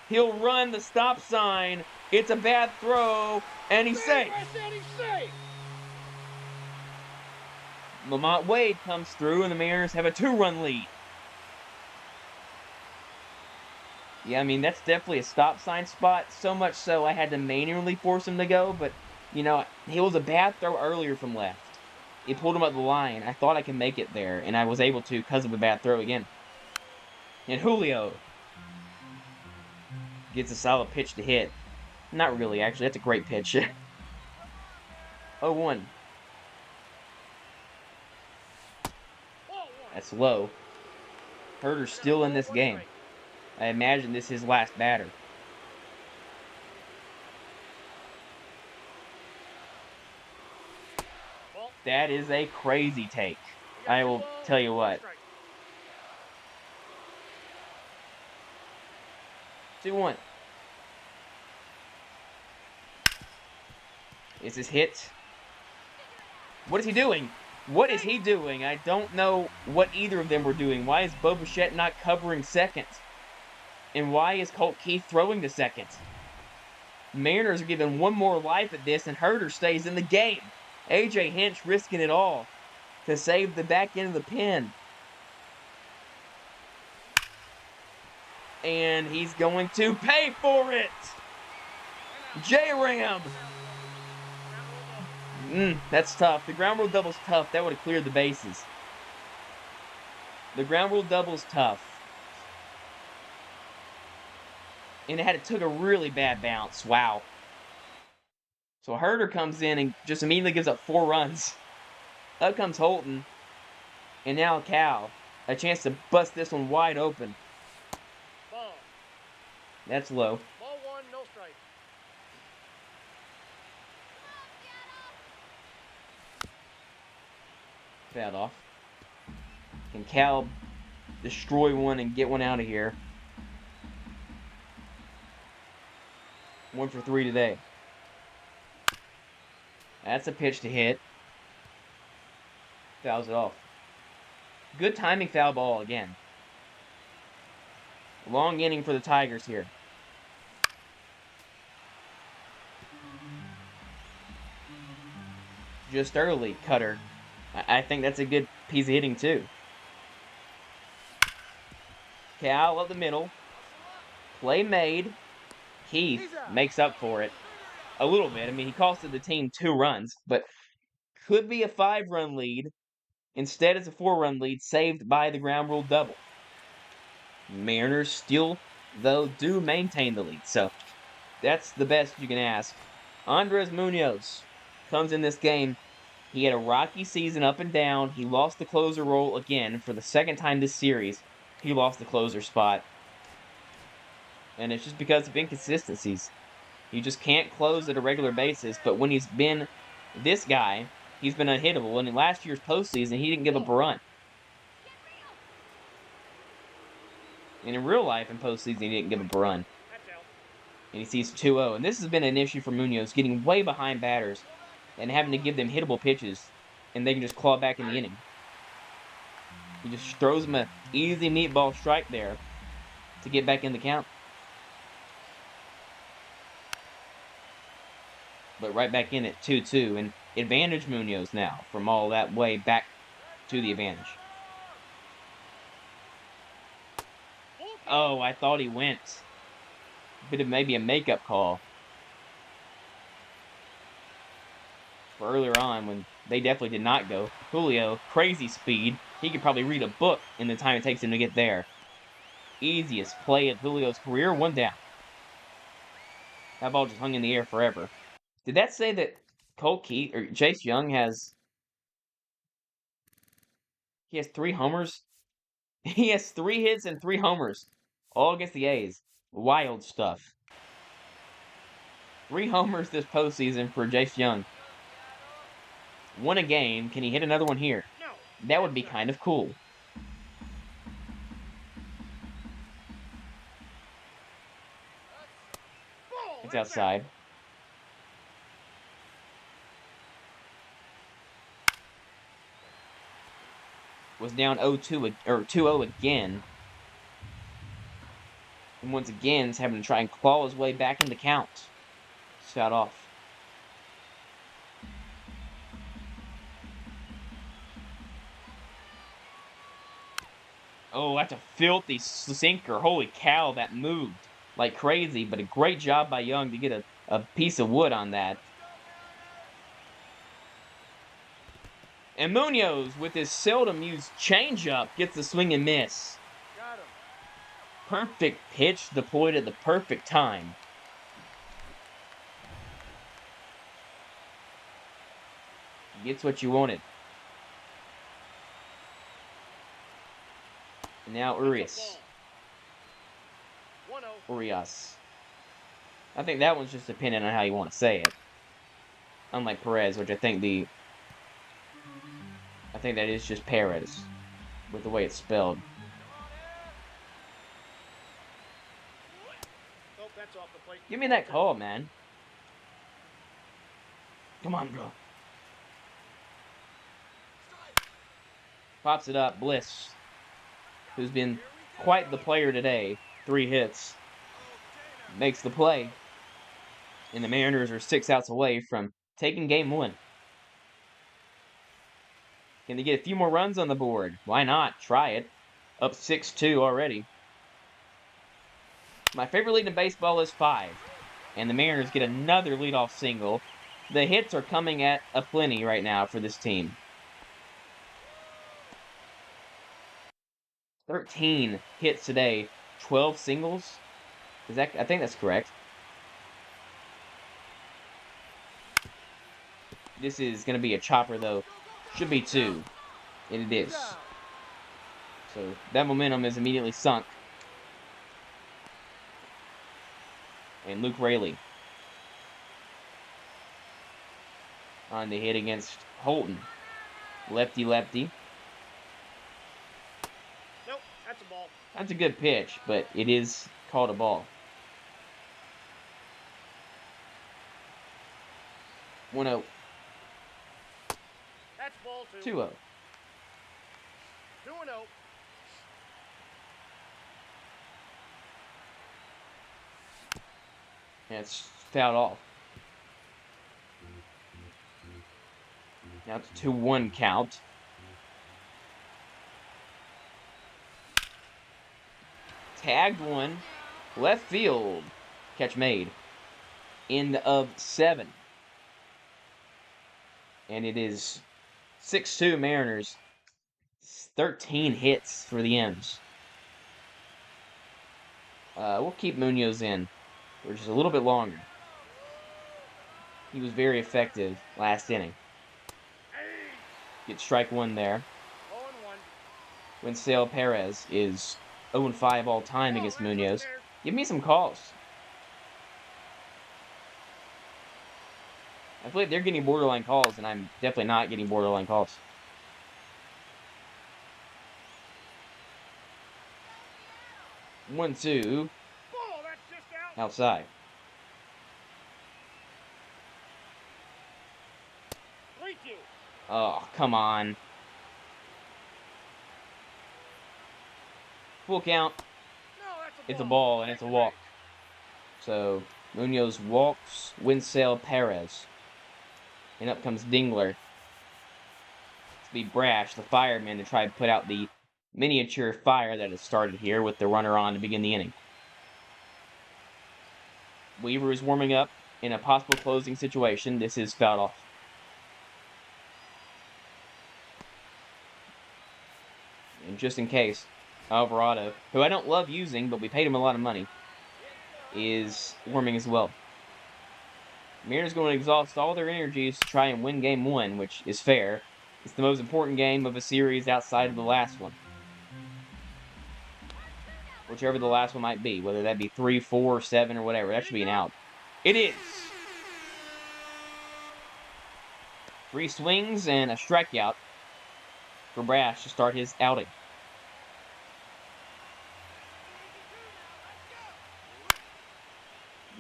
He'll run the stop sign. It's a bad throw, and he's safe. Lamont Wade comes through, and the Mariners have a 2-run lead. Yeah, I mean, that's definitely a stop sign spot. So much so I had to manually force him to go, but, you know, it was a bad throw earlier from left. It pulled him up the line. I thought I could make it there, and I was able to because of a bad throw again. And Julio gets a solid pitch to hit. Not really, actually. That's a great pitch. 0-1. That's low. Herder's still in this game. I imagine this is his last batter. That is a crazy take. I will tell you what. 2-1. Is this hit? What is he doing? What is he doing? I don't know what either of them were doing. Why is Bo Bichette not covering second? And why is Colt Keith throwing to second? Mariners are giving one more life at this, and Herder stays in the game. A.J. Hinch risking it all to save the back end of the pen. And he's going to pay for it! J-Ram! That's tough. The ground rule double's tough. That would have cleared the bases. The ground rule double's tough. And it took a really bad bounce. Wow. So Herder comes in and just immediately gives up 4 runs. Up comes Holton. And now Cal. A chance to bust this one wide open. Ball. That's low. Ball 1, no strike. Fouled off. Can Cal destroy one and get one out of here? 1 for 3 today. That's a pitch to hit. Fouls it off. Good timing foul ball again. Long inning for the Tigers here. Just early, Cutter. I think that's a good piece of hitting too. Cal up the middle. Play made. Keith makes up for it. A little bit. I mean, he costed the team 2 runs, but could be a 5-run lead. Instead, it's a 4-run lead saved by the ground rule double. Mariners still, though, do maintain the lead, so that's the best you can ask. Andres Munoz comes in this game. He had a rocky season up and down. He lost the closer role again for the second time this series. He lost the closer spot. And it's just because of inconsistencies. He just can't close at a regular basis, but when he's been this guy, he's been unhittable. And in last year's postseason, he didn't give up a run. And in real life, in postseason, he didn't give up a run. And he sees 2-0. And this has been an issue for Munoz, getting way behind batters and having to give them hittable pitches, and they can just claw back in the inning. He just throws them an easy meatball strike there to get back in the count. But right back in at 2-2, and advantage Munoz now from all that way back to the advantage. Oh, I thought he went. Bit of maybe a makeup call. For earlier on when they definitely did not go. Julio, crazy speed. He could probably read a book in the time it takes him to get there. Easiest play of Julio's career, 1 down. That ball just hung in the air forever. Did that say that Colt Keith or Chase Young has 3 homers? He has 3 hits and 3 homers, all against the A's. Wild stuff. 3 homers this postseason for Chase Young. 1 a game. Can he hit another one here? That would be kind of cool. It's outside. Was down 0-2 or 2-0 again. And once again, is having to try and claw his way back in the count. Shot off. Oh, that's a filthy sinker. Holy cow, that moved like crazy. But a great job by Young to get a piece of wood on that. And Munoz, with his seldom used changeup, gets the swing and miss. Got him. Perfect pitch deployed at the perfect time. Gets what you wanted. And now Urias. Urias. I think that one's just dependent on how you want to say it. Unlike Perez, which I think that is just Perez with the way it's spelled. Oh, that's off the plate. Give me that call, man. Come on, bro. Pops it up, Bliss, who's been quite the player today. 3 hits. Makes the play. And the Mariners are 6 outs away from taking game 1. Can they get a few more runs on the board? Why not? Try it. Up 6-2 already. My favorite lead in baseball is 5. And the Mariners get another leadoff single. The hits are coming at aplenty right now for this team. 13 hits today, 12 singles. I think that's correct. This is going to be a chopper, though. Should be 2. And it is. So that momentum is immediately sunk. And Luke Raley on the hit against Holton. Lefty. Nope, that's a ball. That's a good pitch, but it is called a ball. 1-0. That's ball 2. 2-0. 2-0. And it's fouled off. Now it's a 2-1 count. Tagged one. Left field. Catch made. End of 7. And it is 6-2 Mariners. 13 hits for the M's. We'll keep Munoz in for just a little bit longer. He was very effective last inning. Get strike 1 there. 0-1. Winsale Perez is 0-5 all time against Munoz. Give me some calls. I feel like they're getting borderline calls, and I'm definitely not getting borderline calls. One, 2. Ball, that's just out. Outside. 3-2. Oh, come on. Full count. No, that's a ball. It's a ball, and it's a walk. So, Munoz walks Winsale Perez. And up comes Dingler. To be Brash, the fireman, to try and put out the miniature fire that has started here with the runner on to begin the inning. Weaver is warming up in a possible closing situation. This is fouled off. And just in case, Alvarado, who I don't love using, but we paid him a lot of money, is warming as well. Mariners going to exhaust all their energies to try and win game 1, which is fair. It's the most important game of a series outside of the last one. Whichever the last one might be, whether that be 3, 4, 7, or whatever. That should be an out. It is! 3 swings and a strikeout for Brash to start his outing.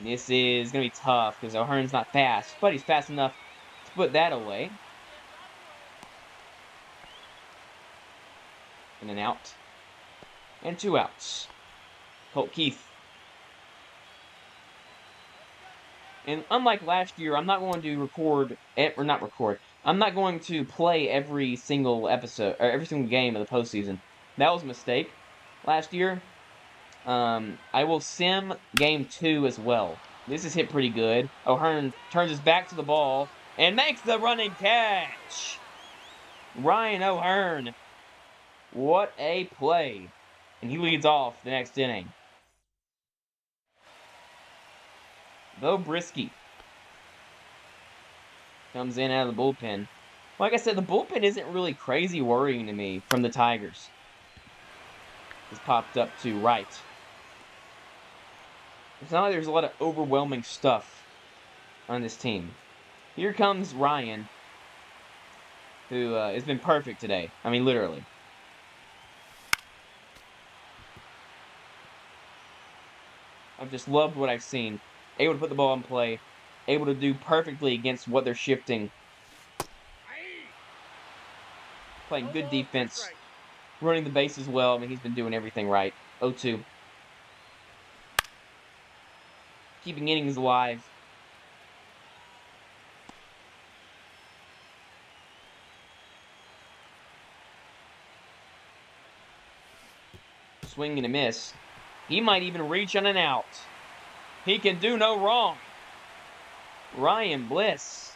This is going to be tough because O'Hearn's not fast, but he's fast enough to put that away. And an out. And 2 outs. Colt Keith. And unlike last year, I'm not going to I'm not going to play every single episode, or every single game of the postseason. That was a mistake last year. I will sim game 2 as well. This is hit pretty good. O'Hearn turns his back to the ball and makes the running catch. Ryan O'Hearn. What a play. And he leads off the next inning. Bo Brisky comes in out of the bullpen. Like I said, the bullpen isn't really crazy worrying to me from the Tigers. It's popped up to right. It's not like there's a lot of overwhelming stuff on this team. Here comes Ryan, who has been perfect today. I mean, literally. I've just loved what I've seen. Able to put the ball in play. Able to do perfectly against what they're shifting. Playing good defense. Running the bases well. I mean, he's been doing everything right. 0-2. Keeping innings alive. Swing and a miss. He might even reach on an out. He can do no wrong. Ryan Bliss.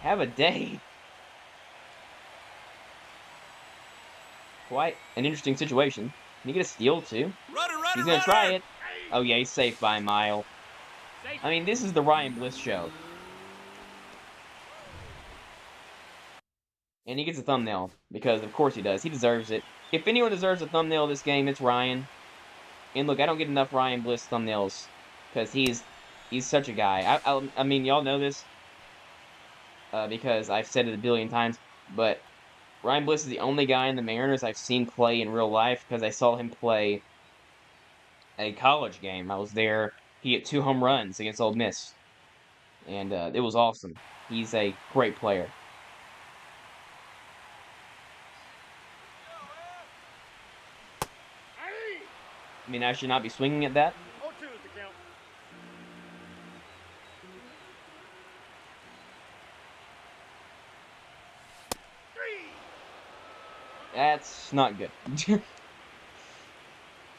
Have a day. Quite an interesting situation. Can he get a steal, too? He's going to try it. Oh, yeah, he's safe by a mile. I mean, this is the Ryan Bliss show. And he gets a thumbnail, because of course he does. He deserves it. If anyone deserves a thumbnail this game, it's Ryan. And look, I don't get enough Ryan Bliss thumbnails, because he's such a guy. I mean, y'all know this, because I've said it a billion times, but Ryan Bliss is the only guy in the Mariners I've seen play in real life, because I saw him play a college game. I was there. He hit 2 home runs against Ole Miss. And it was awesome. He's a great player. I mean, I should not be swinging at that. 0-2 is the count. That's not good.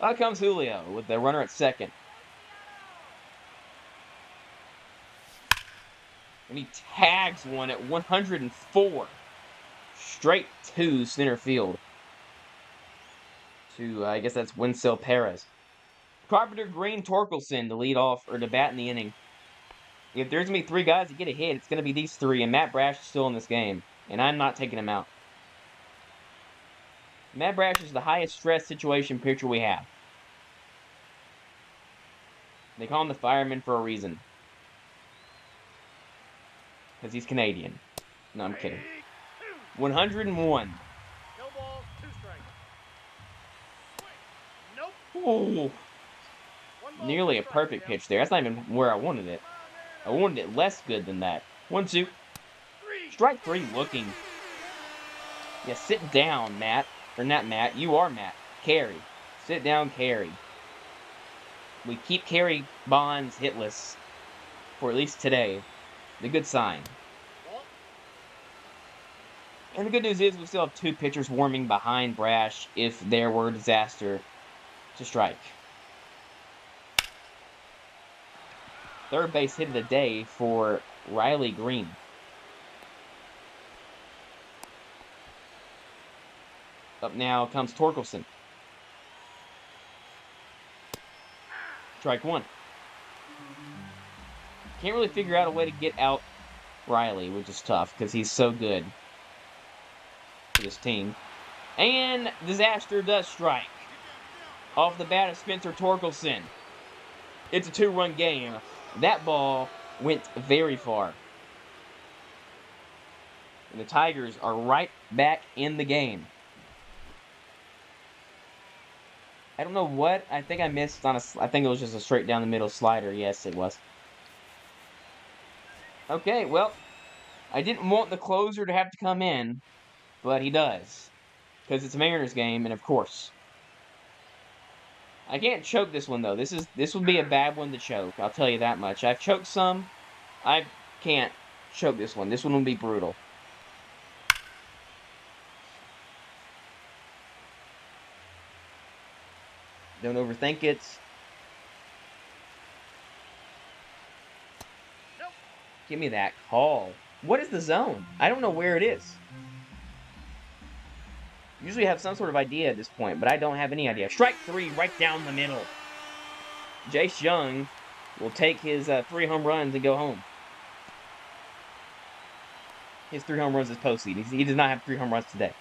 Out comes Julio with the runner at second. And he tags one at 104. Straight to center field. To, I guess that's Winsell Perez. Carpenter, Green, Torkelson to lead off, or to bat in the inning. If there's going to be 3 guys that get a hit, it's going to be these 3, and Matt Brash is still in this game. And I'm not taking him out. Matt Brash is the highest stress situation pitcher we have. They call him the fireman for a reason. Because he's Canadian. No, I'm kidding. 101. No balls, 2 strikes. Nope. Ooh. Nearly a perfect pitch there. That's not even where I wanted it. I wanted it less good than that. 1-2. Strike 3 looking. Yeah, sit down, Matt. Or not Matt. You are Matt. Carey. Sit down, Carey. We keep Carey Bonds hitless. For at least today. The good sign. And the good news is we still have 2 pitchers warming behind Brash if there were a disaster to strike. Third base hit of the day for Riley Green. Up now comes Torkelson. Strike 1. Can't really figure out a way to get out Riley, which is tough because he's so good for this team. And disaster does strike. Off the bat of Spencer Torkelson. It's a 2-run game. That ball went very far. And the Tigers are right back in the game. I don't know what. I think I missed on I think it was just a straight down the middle slider. Yes, it was. Okay, well, I didn't want the closer to have to come in, but he does. Because it's a Mariners game, and of course. I can't choke this one, though. This would be a bad one to choke. I'll tell you that much. I've choked some. I can't choke this one. This one will be brutal. Don't overthink it. Nope. Give me that call. What is the zone? I don't know where it is. Usually have some sort of idea at this point, but I don't have any idea. Strike 3 right down the middle. Jace Young will take his 3 home runs and go home. His 3 home runs this postseason. He does not have 3 home runs today.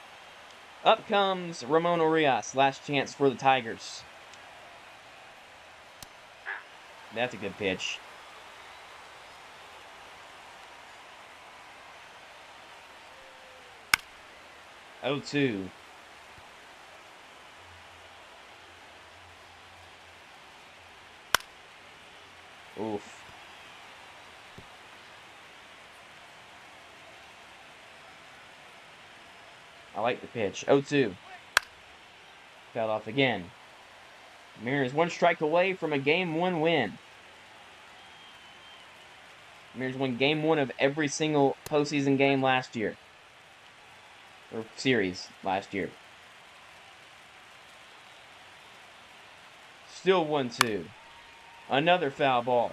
Up comes Ramon Urias. Last chance for the Tigers. That's a good pitch. Oh, 2. Oof. I like the pitch. 0-2. Fell off again. Mariners 1 strike away from a Game 1 win. Mariners won Game 1 of every single postseason game last year. Or series last year. Still 1-2. Another foul ball.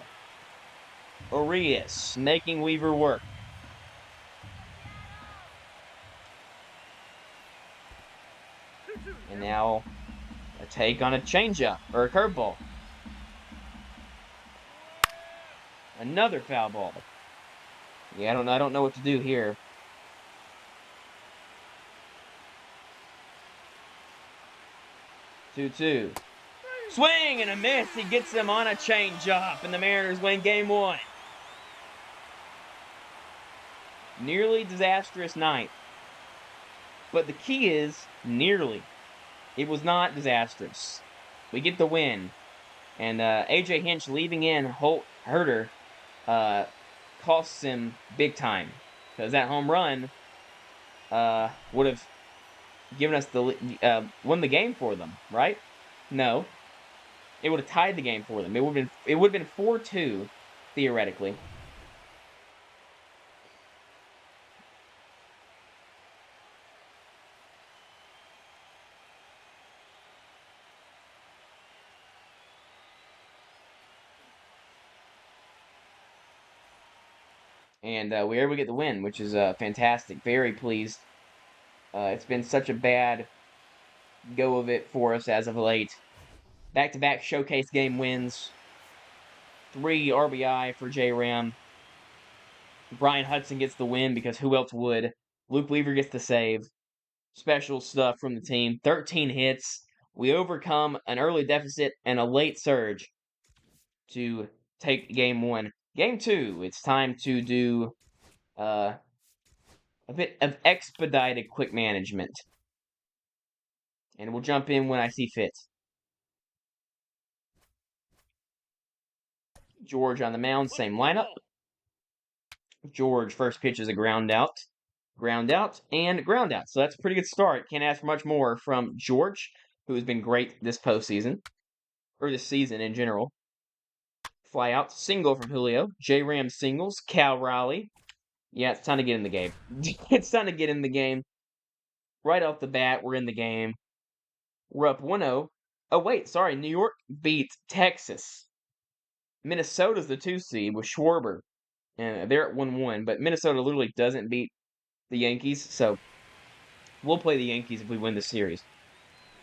Urias making Weaver work. And now a take on a changeup or a curveball. Another foul ball. Yeah, I don't know what to do here. Two. Swing and a miss. He gets him on a changeup, and the Mariners win Game 1. Nearly disastrous night. But the key is nearly. It was not disastrous. We get the win. And A.J. Hinch leaving in Herter costs him big time. Because that home run would have given us won the game for them, right? No. It would have tied the game for them. It would have been 4-2, theoretically. And we were able to get the win, which is fantastic. Very pleased. It's been such a bad go of it for us as of late. Back-to-back showcase game wins. 3 RBI for J-Ram. Brian Hudson gets the win because who else would? Luke Weaver gets the save. Special stuff from the team. 13 hits. We overcome an early deficit and a late surge to take Game 1. Game 2, it's time to do a bit of expedited quick management. And we'll jump in when I see fit. George on the mound, same lineup. George, first pitch is a ground out, and ground out. So that's a pretty good start. Can't ask for much more from George, who has been great this postseason, or this season in general. Fly out, single from Julio. J-Ram singles, Cal Raleigh. Yeah, it's time to get in the game. It's time to get in the game. Right off the bat, we're in the game. We're up 1-0. Oh, wait, sorry. New York beats Texas. Minnesota's the 2 seed with Schwarber. And they're at 1-1, but Minnesota literally doesn't beat the Yankees, so we'll play the Yankees if we win the series.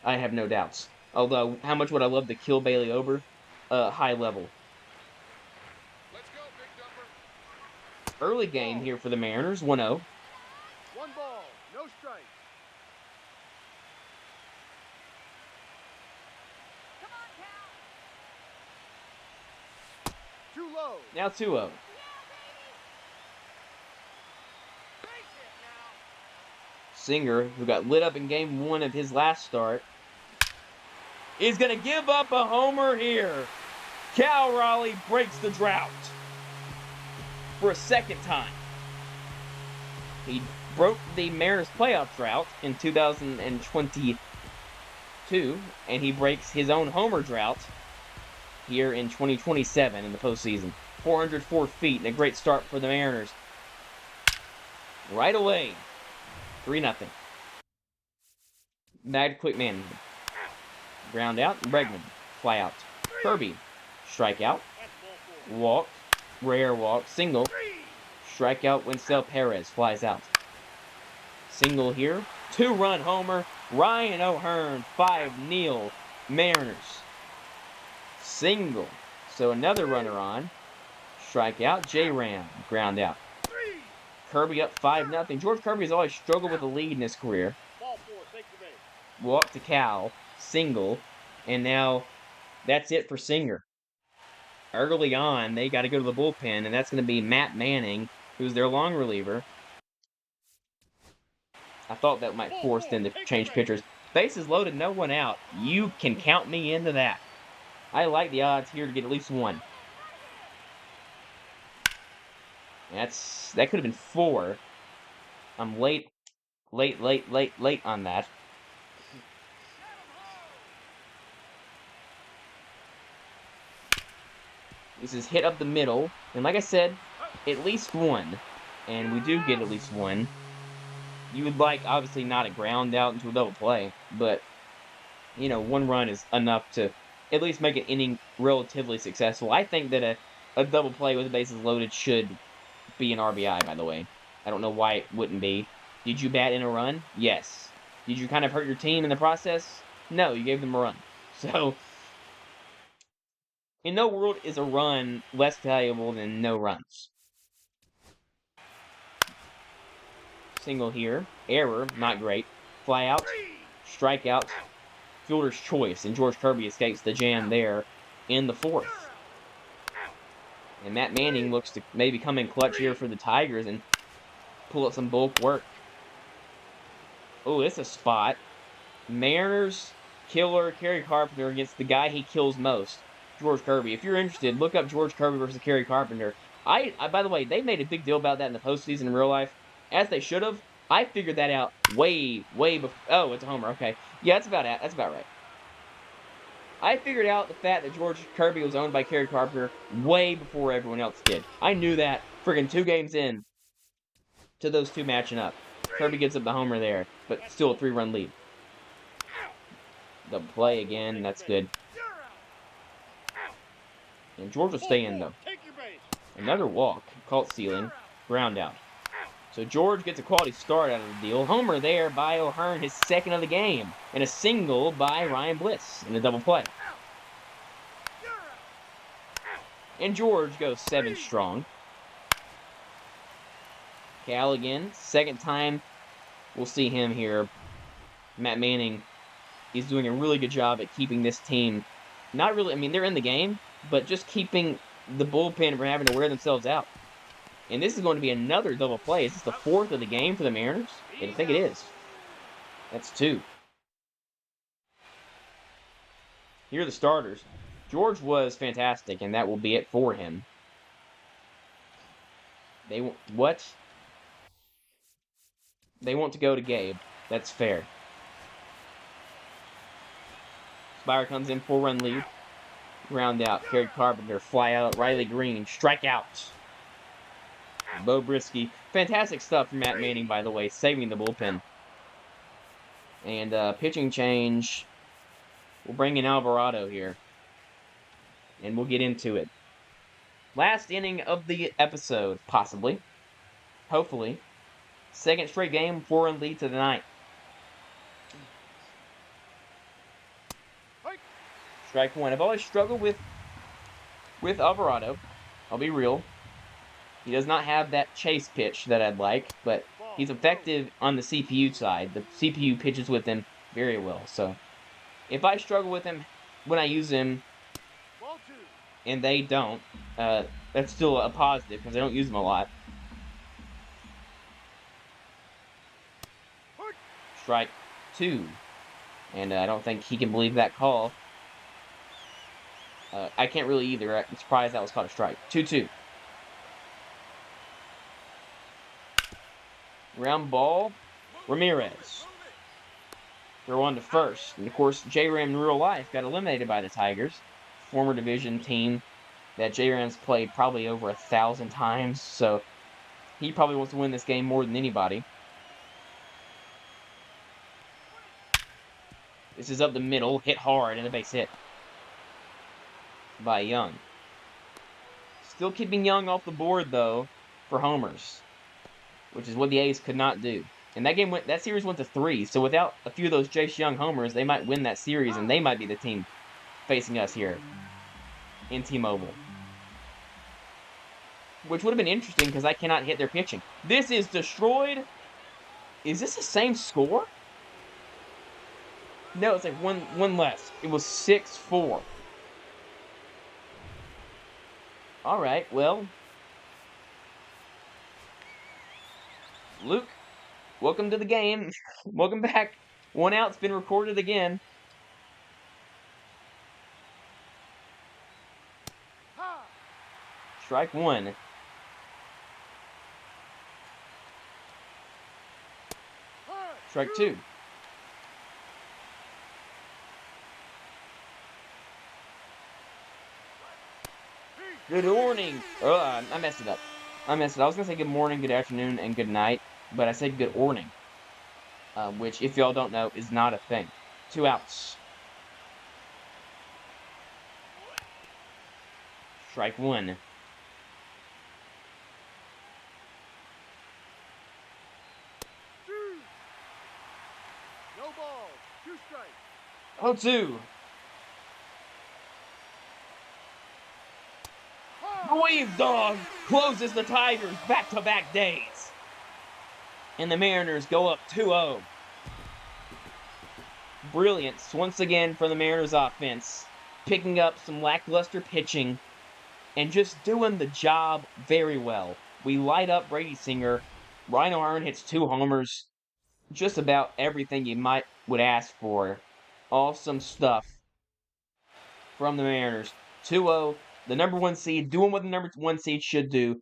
I have no doubts. Although, how much would I love to kill Bailey Ober? High level. Let's go, big number. Early game here for the Mariners, 1-0. 1 ball, no strike. Come on, Cal. Too low. Now 2-0. Singer, who got lit up in Game 1 of his last start, is going to give up a homer here. Cal Raleigh breaks the drought for a second time. He broke the Mariners playoff drought in 2022, and he breaks his own homer drought here in 2027 in the postseason. 404 feet and a great start for the Mariners. Right away. 3-0. Bad quick management. Ground out, Bregman. Fly out. Kirby. Strikeout. Walk. Rare walk. Single. Strikeout. Winsell Perez flies out. Single here. 2-run homer. Ryan O'Hearn. 5-0 Mariners. Single. So another runner on. Strikeout. J-Ram. Ground out. Kirby up 5-0. George Kirby has always struggled with a lead in his career. Ball four, take the base. Well, up to Cal. Single. And now that's it for Singer. Early on, they got to go to the bullpen, and that's going to be Matt Manning, who's their long reliever. I thought that might force them to change pitchers. Bases loaded, no one out. You can count me into that. I like the odds here to get at least one. That could have been 4. I'm late on that. This is hit up the middle, and like I said, at least 1. And we do get at least 1. You would like, obviously, not a ground out into a double play, but, 1 run is enough to at least make an inning relatively successful. I think that a double play with the bases loaded should be an RBI, by the way. I don't know why it wouldn't be. Did you bat in a run? Yes. Did you kind of hurt your team in the process? No, you gave them a run. So, in no world is a run less valuable than no runs. Single here. Error, not great. Fly out. Strikeout. Fielder's choice, and George Kirby escapes the jam there in the 4th. And Matt Manning looks to maybe come in clutch here for the Tigers and pull up some bulk work. Oh, it's a spot. Mariners killer Kerry Carpenter against the guy he kills most, George Kirby. If you're interested, look up George Kirby versus Kerry Carpenter. I by the way, they made a big deal about that in the postseason in real life, as they should have. I figured that out way before. Oh, it's a homer. Okay, yeah, that's about it. That's about right. I figured out the fact that George Kirby was owned by Kerry Carpenter way before everyone else did. I knew that friggin' 2 games in to those two matching up. Kirby gets up the homer there, but still a 3-run lead. Double play again, that's good. And George will stay in, though. Another walk, caught stealing, ground out. So George gets a quality start out of the deal. Homer there by O'Hearn, his 2nd of the game. And a single by Ryan Bliss in the double play. And George goes 7 strong. Cal again, 2nd time we'll see him here. Matt Manning is doing a really good job at keeping this team, not really, I mean, they're in the game, but just keeping the bullpen from having to wear themselves out. And this is going to be another double play. Is this the 4th of the game for the Mariners? I think it is. That's 2. Here are the starters. George was fantastic, and that will be it for him. What? They want to go to Gabe. That's fair. Spire comes in, 4-run lead. Ground out. Kerry Carpenter, fly out. Riley Green, strike out. Bo Brisky. Fantastic stuff from Matt Manning, by the way, saving the bullpen. And pitching change. We'll bring in Alvarado here. And we'll get into it. Last inning of the episode, possibly. Hopefully. 2nd straight game, 4-run lead to the 9th. Strike 1. I've always struggled with Alvarado. I'll be real. He does not have that chase pitch that I'd like, but he's effective on the CPU side. The CPU pitches with him very well. So if I struggle with him when I use him and they don't, that's still a positive because I don't use him a lot. Strike 2. And I don't think he can believe that call. I can't really either. I'm surprised that was called a strike. 2-2. Round ball. Ramirez. Throw on to first. And of course, J-Ram in real life got eliminated by the Tigers. Former division team that J-Ram's played probably over 1,000 times. So he probably wants to win this game more than anybody. This is up the middle. Hit hard and a base hit by Young. Still keeping Young off the board, though, for homers, which is what the A's could not do. And that series went to 3, so without a few of those Jace Young homers, they might win that series, and they might be the team facing us here in T-Mobile. Which would have been interesting because I cannot hit their pitching. This is destroyed. Is this the same score? No, it's like one less. It was 6-4. All right, well, Luke, welcome to the game. Welcome back. 1 out's been recorded again. Ha! Strike 1. Hard! Strike 2. Good morning. I messed it up. I was gonna say good morning, good afternoon, and good night, but I said good morning, which, if y'all don't know, is not a thing. 2 outs. Strike 1. No balls. 2 strikes. 0-2. Hard! Brave Dog closes the Tigers' back-to-back days. And the Mariners go up 2-0. Brilliance once again for the Mariners offense, picking up some lackluster pitching and just doing the job very well. We light up Brady Singer. Ryan O'Hearn hits 2 homers. Just about everything you would ask for. Awesome stuff from the Mariners. 2-0, the number 1 seed, doing what the number 1 seed should do.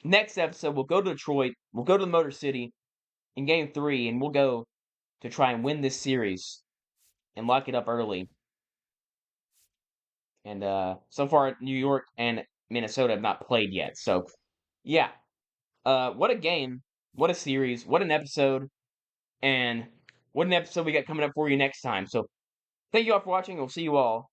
Next episode, we'll go to Detroit. We'll go to the Motor City in Game 3, and we'll go to try and win this series and lock it up early. And so far, New York and Minnesota have not played yet. So, yeah. What a game. What a series. What an episode. And what an episode we got coming up for you next time. So, thank you all for watching. We'll see you all